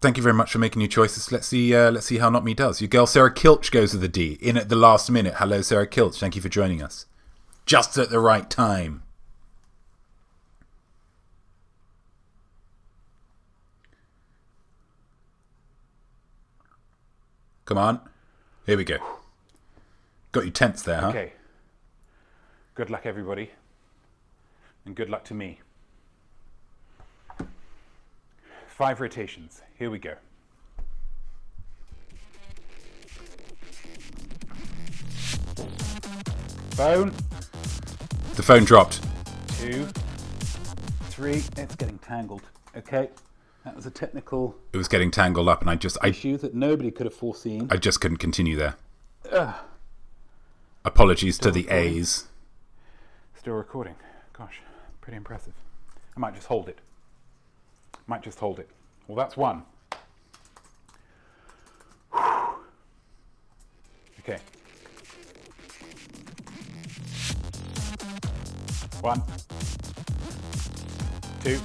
Thank you very much for making your choices. Let's see how Notme does. Your girl Sarah Kilch goes with a D. In at the last minute. Hello, Sarah Kilch. Thank you for joining us. Just at the right time. Come on. Here we go. Got you tense there, huh? Okay. Good luck, everybody. And good luck to me. 5 rotations. Here we go. Phone. The phone dropped. 2, 3. It's getting tangled. Okay. That was a technical It was getting tangled up, and I issue that nobody could have foreseen. I just couldn't continue there. Apologies to the recording? A's. Still recording. Gosh, pretty impressive. I might just hold it. Well, that's 1. Okay. 1, 2,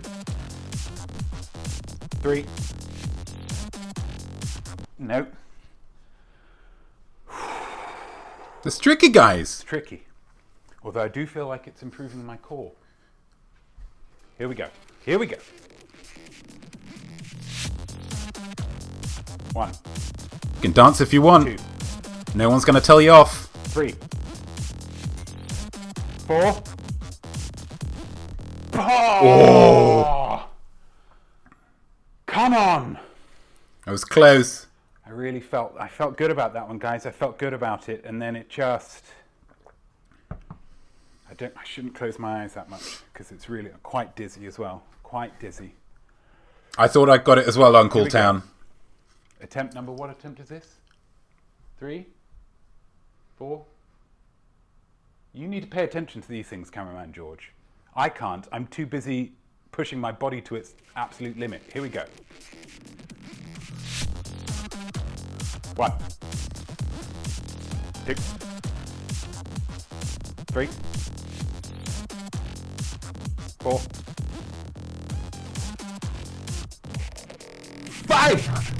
3. Nope. It's tricky, guys. It's tricky. Although I do feel like it's improving my core. Here we go. 1. You can dance if you want. 2. No one's going to tell you off. 3. 4. Oh! Come on! I was close. I felt good about that one, guys. I felt good about it, and then it just... I shouldn't close my eyes that much, because it's really quite dizzy as well. Quite dizzy. I thought I got it as well, Uncle Town. Attempt number, what attempt is this? 3? 4? You need to pay attention to these things, cameraman George. I can't. I'm too busy pushing my body to its absolute limit. Here we go. 1, 2, 3, 4, 5!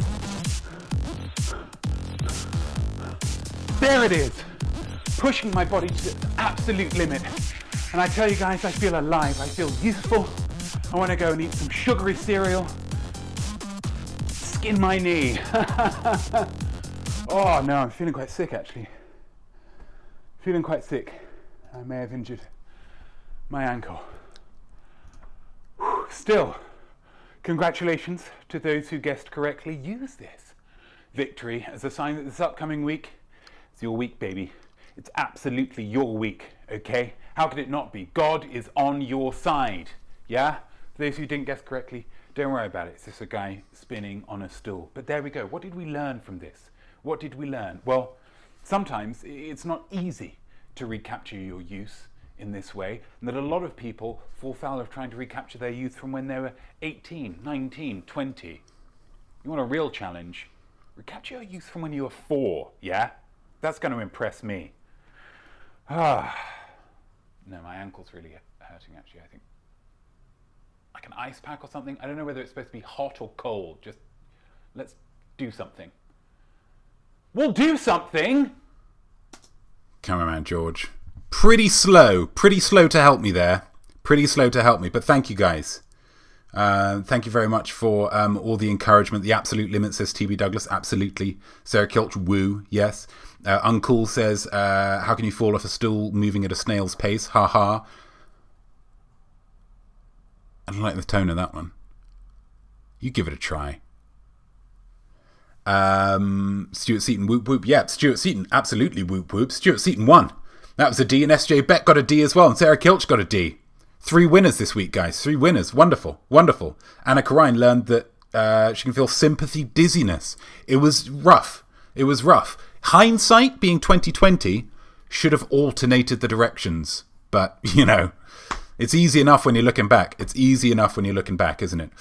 There it is! Pushing my body to the absolute limit. And I tell you guys, I feel alive. I feel useful. I want to go and eat some sugary cereal. Skin my knee. Oh no, I'm feeling quite sick actually. Feeling quite sick. I may have injured my ankle. Still, congratulations to those who guessed correctly. Use this victory as a sign that this upcoming week is your week, baby. It's absolutely your week, okay? How could it not be? God is on your side, yeah? For those who didn't guess correctly, don't worry about it. It's just a guy spinning on a stool. But there we go. What did we learn from this? What did we learn? Well, sometimes it's not easy to recapture your youth in this way, and that a lot of people fall foul of trying to recapture their youth from when they were 18, 19, 20. You want a real challenge? Recapture your youth from when you were 4, yeah? That's going to impress me. No, my ankle's really hurting actually, I think. Like an ice pack or something? I don't know whether it's supposed to be hot or cold. Just, let's do something. We'll do something! Cameraman George. Pretty slow to help me there. Pretty slow to help me, but thank you guys. Thank you very much for all the encouragement. The absolute limit, says TB Douglas. Absolutely. Sarah Kilch, woo, yes. Uncool says, how can you fall off a stool moving at a snail's pace? Ha ha. I don't like the tone of that one. You give it a try. Stuart Seaton, whoop whoop. Yeah, Stuart Seaton, absolutely whoop whoop. Stuart Seaton won. That was a D, and SJ Beck got a D as well, and Sarah Kilch got a D. 3 winners this week, guys. 3 winners. Wonderful. Wonderful. Anna Karine learned that she can feel sympathy dizziness. It was rough. Hindsight, being 2020, should have alternated the directions. But, you know, it's easy enough when you're looking back. Isn't it?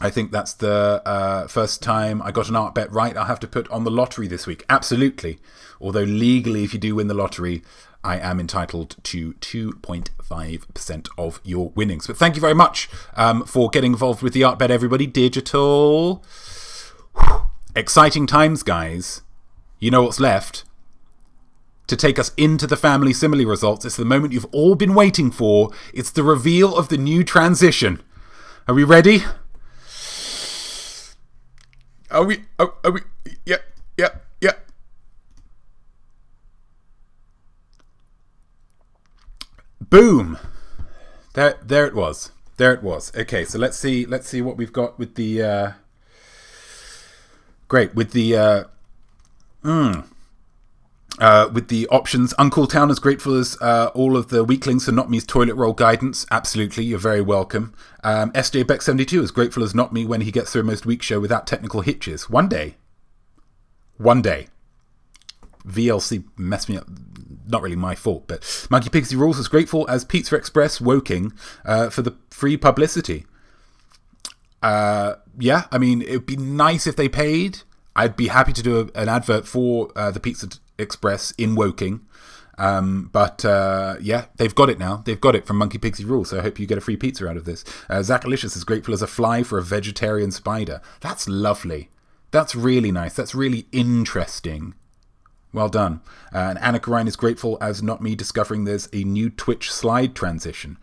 I think that's the first time I got an art bet right. I'll have to put on the lottery this week. Absolutely. Although legally, if you do win the lottery, I am entitled to 2.5% of your winnings. But thank you very much for getting involved with the art bet, everybody. Digital. Whew. Exciting times, guys. You know what's left? To take us into the family simile results. It's the moment you've all been waiting for. It's the reveal of the new transition. Are we ready? Are we? Yep. Boom. There it was. Okay, so let's see what we've got with the great with the with the options. Uncle Town is grateful as all of the Weeklings for Notme's toilet roll guidance. Absolutely, you're very welcome. SJ Beck 72 is grateful as Notme when he gets through a most week show without technical hitches. One day. VLC messed me up. Not really my fault, but Monkey Pixie Rules is grateful as Pizza Express Woking for the free publicity. Yeah, I mean, it would be nice if they paid. I'd be happy to do an advert for the Pizza Express in Woking. But yeah, they've got it now. They've got it from Monkey Pixie Rules, so I hope you get a free pizza out of this. Zach Alicious is grateful as a fly for a vegetarian spider. That's lovely. That's really nice. That's really interesting. Well done. And Anna Karine is grateful as Notme discovering there's a new Twitch slide transition.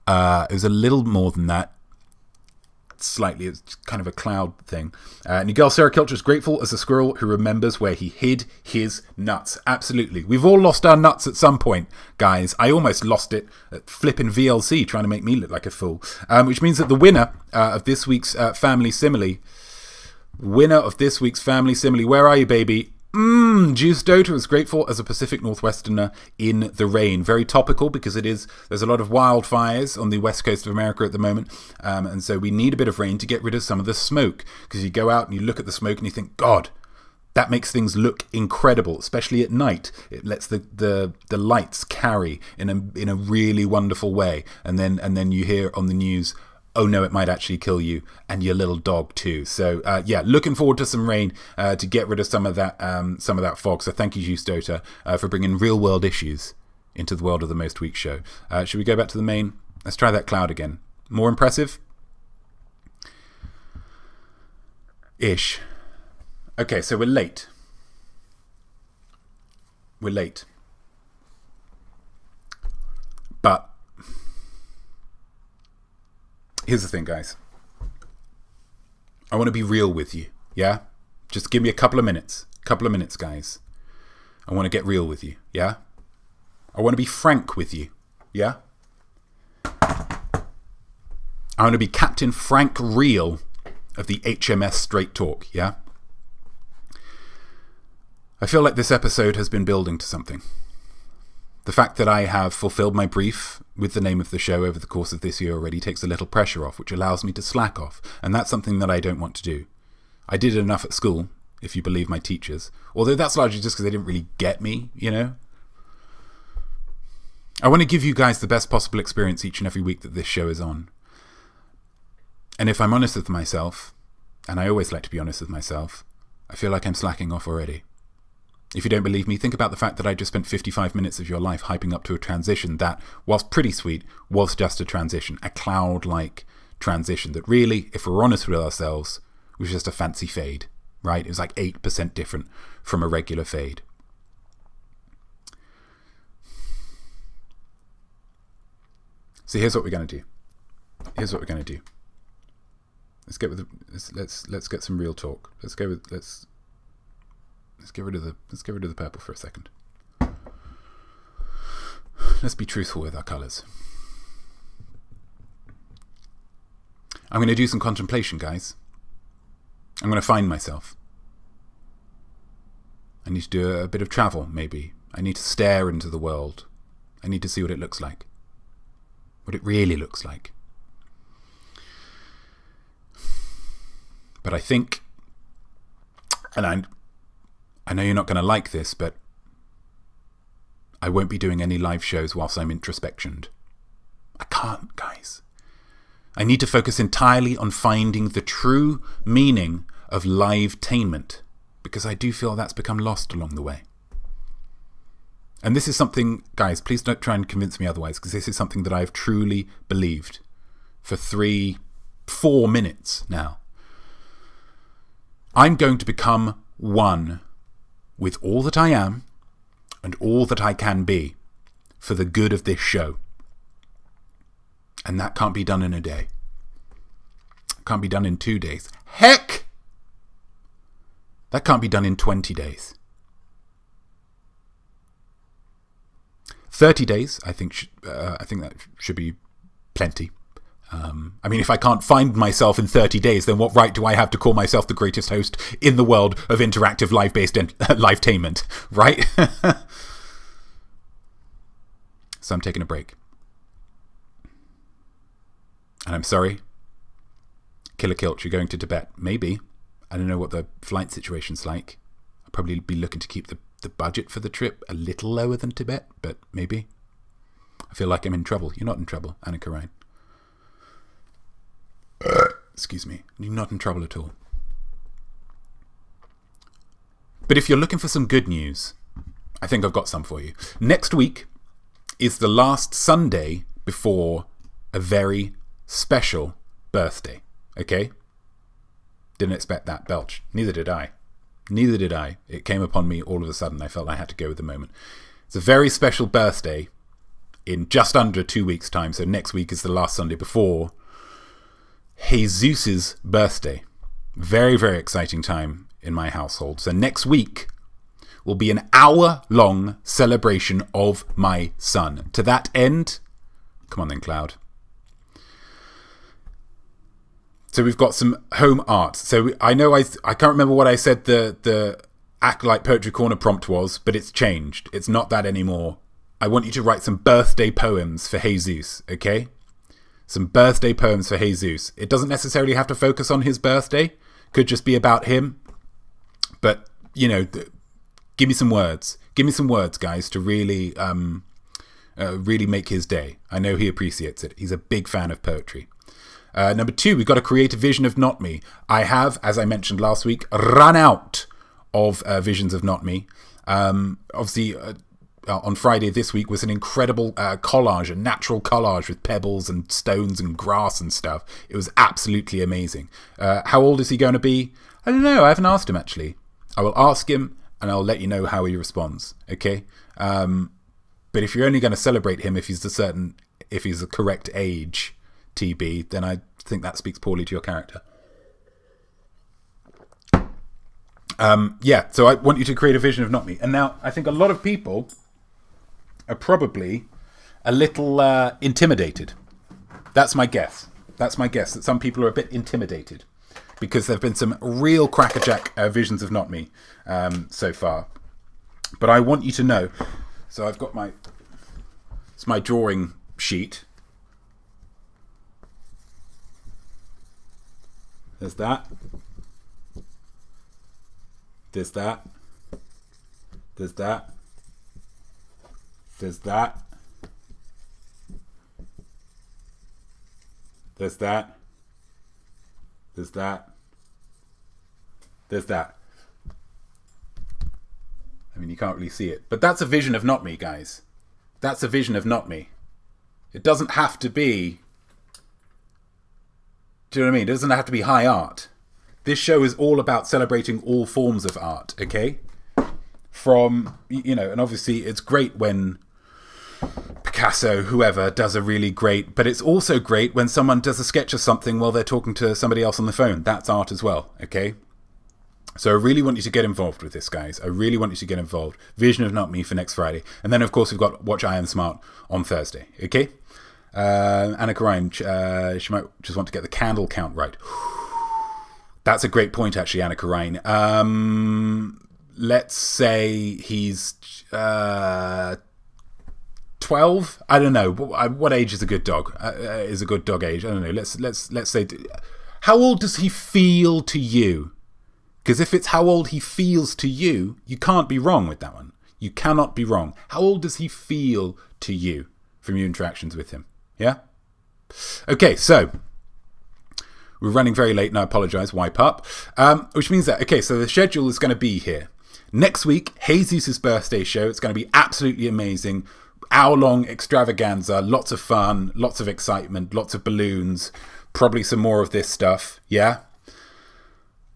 It was a little more than that. Slightly, it's kind of a cloud thing. Nigel Sericulture is grateful as a squirrel who remembers where he hid his nuts. Absolutely. We've all lost our nuts at some point, guys. I almost lost it at flipping VLC trying to make me look like a fool. Which means that the winner of this week's Family Simile... where are you, baby? Juice Dota is grateful as a Pacific Northwesterner in the rain. Very topical because there's a lot of wildfires on the west coast of America at the moment. And so we need a bit of rain to get rid of some of the smoke. Because you go out and you look at the smoke and you think, God, that makes things look incredible, especially at night. It lets the lights carry in a really wonderful way. And then you hear on the news, oh no, it might actually kill you and your little dog too. So yeah, looking forward to some rain to get rid of some of that fog. So thank you, Juice Dota, for bringing real world issues into the world of the Most Week show. Should we go back to the main? Let's try that cloud again. More impressive? Ish. Okay, so we're late. But here's the thing, guys. I want to be real with you, yeah? Just give me a couple of minutes. Guys. I want to get real with you, yeah? I want to be frank with you, yeah? I want to be Captain Frank Real of the HMS Straight Talk, yeah? I feel like this episode has been building to something. The fact that I have fulfilled my brief with the name of the show over the course of this year already takes a little pressure off, which allows me to slack off, and that's something that I don't want to do. I did enough at school, if you believe my teachers, although that's largely just because they didn't really get me, you know? I want to give you guys the best possible experience each and every week that this show is on. And if I'm honest with myself, and I always like to be honest with myself, I feel like I'm slacking off already. If you don't believe me, think about the fact that I just spent 55 minutes of your life hyping up to a transition that, whilst pretty sweet, was just a transition, a cloud-like transition that really, if we're honest with ourselves, was just a fancy fade, right? It was like 8% different from a regular fade. So here's what we're going to do. Let's get with let's get some real talk. Let's get rid of the purple for a second. Let's be truthful with our colours. I'm going to do some contemplation, guys. I'm going to find myself. I need to do a bit of travel, maybe. I need to stare into the world. I need to see what it looks like. What it really looks like. But I think, and I know you're not going to like this, but I won't be doing any live shows whilst I'm introspectioned. I can't, guys. I need to focus entirely on finding the true meaning of livetainment, because I do feel that's become lost along the way. And this is something, guys, please don't try and convince me otherwise, because this is something that I've truly believed for 3-4 minutes now. I'm going to become one with all that I am and all that I can be for the good of this show. And that can't be done in a day. It can't be done in 2 days. Heck! That can't be done in 20 days. 30 days, I think that should be plenty. I mean, if I can't find myself in 30 days, then what right do I have to call myself the greatest host in the world of interactive live-based livetainment, right? So I'm taking a break. And I'm sorry. Killer Kilt, you're going to Tibet. Maybe. I don't know what the flight situation's like. I'll probably be looking to keep the budget for the trip a little lower than Tibet, but maybe. I feel like I'm in trouble. You're not in trouble, Annika Ryan. Excuse me. You're not in trouble at all. But if you're looking for some good news, I think I've got some for you. Next week is the last Sunday before a very special birthday. Okay? Didn't expect that, Belch. Neither did I. Neither did I. It came upon me all of a sudden. I felt I had to go with the moment. It's a very special birthday in just under 2 weeks' time. So next week is the last Sunday before Jesus's birthday. Very, very exciting time in my household. So next week will be an hour-long celebration of my son. To that end, come on then, Cloud. So we've got some home art. So I know I can't remember what I said the Acolyte Poetry Corner prompt was, but it's changed. It's not that anymore. I want you to write some birthday poems for Jesus, okay? Some birthday poems for Jesus. It doesn't necessarily have to focus on his birthday. Could just be about him. But, you know, give me some words. Give me some words, guys, to really make his day. I know he appreciates it. He's a big fan of poetry. Number 2, we've got to create a vision of Notme. I have, as I mentioned last week, run out of visions of Notme. Obviously, on Friday this week was an incredible collage, a natural collage with pebbles and stones and grass and stuff. It was absolutely amazing. How old is he going to be? I don't know. I haven't asked him, actually. I will ask him and I'll let you know how he responds. Okay? But if you're only going to celebrate him if he's the correct age, TB, then I think that speaks poorly to your character. So I want you to create a vision of Notme. And now I think a lot of people are probably a little intimidated. That's my guess. That's my guess, that some people are a bit intimidated because there have been some real crackerjack visions of Notme so far. But I want you to know, so I've got it's my drawing sheet. There's that. There's that. There's that. There's that. There's that. There's that. There's that. I mean, you can't really see it. But that's a vision of Notme, guys. That's a vision of Notme. It doesn't have to be... Do you know what I mean? It doesn't have to be high art. This show is all about celebrating all forms of art, okay? From, you know, and obviously it's great when Picasso, whoever, does a really great, but it's also great when someone does a sketch of something while they're talking to somebody else on the phone. That's art as well, okay? So I really want you to get involved with this, guys. I really want you to get involved. Vision of Notme for next Friday. And then, of course, we've got Watch I Am Smart on Thursday, okay? Annika Ryan, she might just want to get the candle count right. That's a great point, actually, Annika Ryan. Let's say he's 12. I don't know. What age is a good dog? Is a good dog age? I don't know. Let's say. How old does he feel to you? Because if it's how old he feels to you, you can't be wrong with that one. You cannot be wrong. How old does he feel to you from your interactions with him? Yeah? Okay, so We're running very late, and I apologise. Wipe up. Which means that, okay, so the schedule is going to be here. Next week, Jesus' birthday show. It's going to be absolutely amazing. Hour-long extravaganza. Lots of fun. Lots of excitement. Lots of balloons. Probably some more of this stuff. Yeah?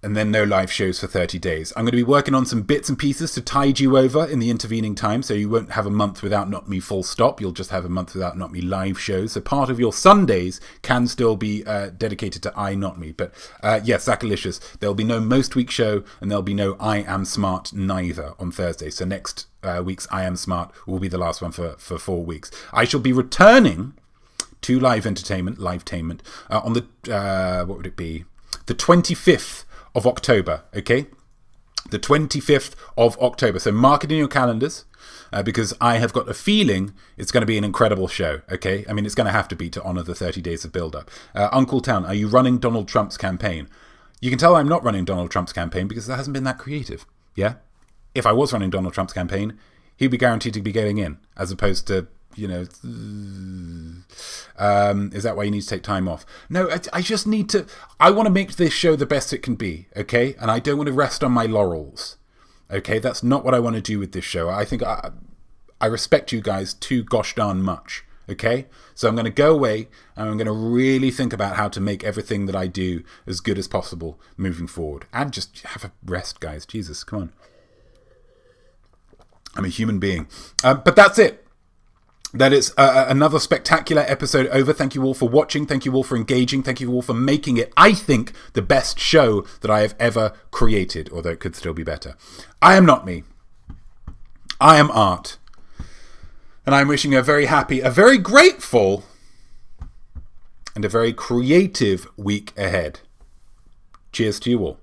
And then no live shows for 30 days. I'm going to be working on some bits and pieces to tide you over in the intervening time, so you won't have a month without Notme full stop. You'll just have a month without Notme live shows. So part of your Sundays can still be dedicated to I Notme. But yes, Sackalicious, there'll be no Most Week show, and there'll be no I Am Smart neither on Thursday. So next week's I Am Smart will be the last one for 4 weeks. I shall be returning to Livetainment on the, what would it be? The 25th of October, okay? The 25th of October. So mark it in your calendars because I have got a feeling it's going to be an incredible show, okay? I mean, it's going to have to be to honour the 30 days of build-up. Uncle Town, are you running Donald Trump's campaign? You can tell I'm not running Donald Trump's campaign because it hasn't been that creative, yeah? If I was running Donald Trump's campaign, he'd be guaranteed to be getting in, as opposed to, you know, is that why you need to take time off? No, I just need to, I want to make this show the best it can be, okay? And I don't want to rest on my laurels, okay? That's not what I want to do with this show. I think I respect you guys too gosh darn much, okay? So I'm going to go away and I'm going to really think about how to make everything that I do as good as possible moving forward. And just have a rest, guys. Jesus, come on. I'm a human being. But that's it. That is another spectacular episode over. Thank you all for watching. Thank you all for engaging. Thank you all for making it, I think, the best show that I have ever created, although it could still be better. I am Notme. I am Art. And I'm wishing a very happy, a very grateful, and a very creative week ahead. Cheers to you all.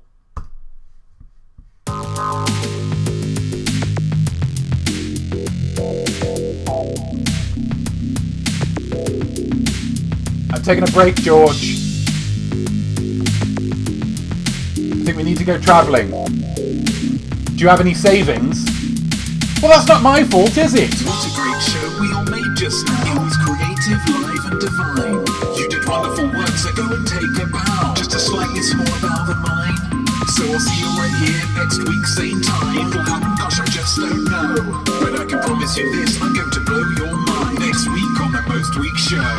I'm taking a break, George. I think we need to go travelling. Do you have any savings? Well, that's not my fault, is it? What a great show we all made just now. It was creative, live and divine. You did wonderful work, so go and take a bow. Just a slightly smaller bow than mine. So I'll see you right here next week, same time. What will happen? Gosh, I just don't know. But I can promise you this, I'm going to blow your mind. Next week on the Most Week Show.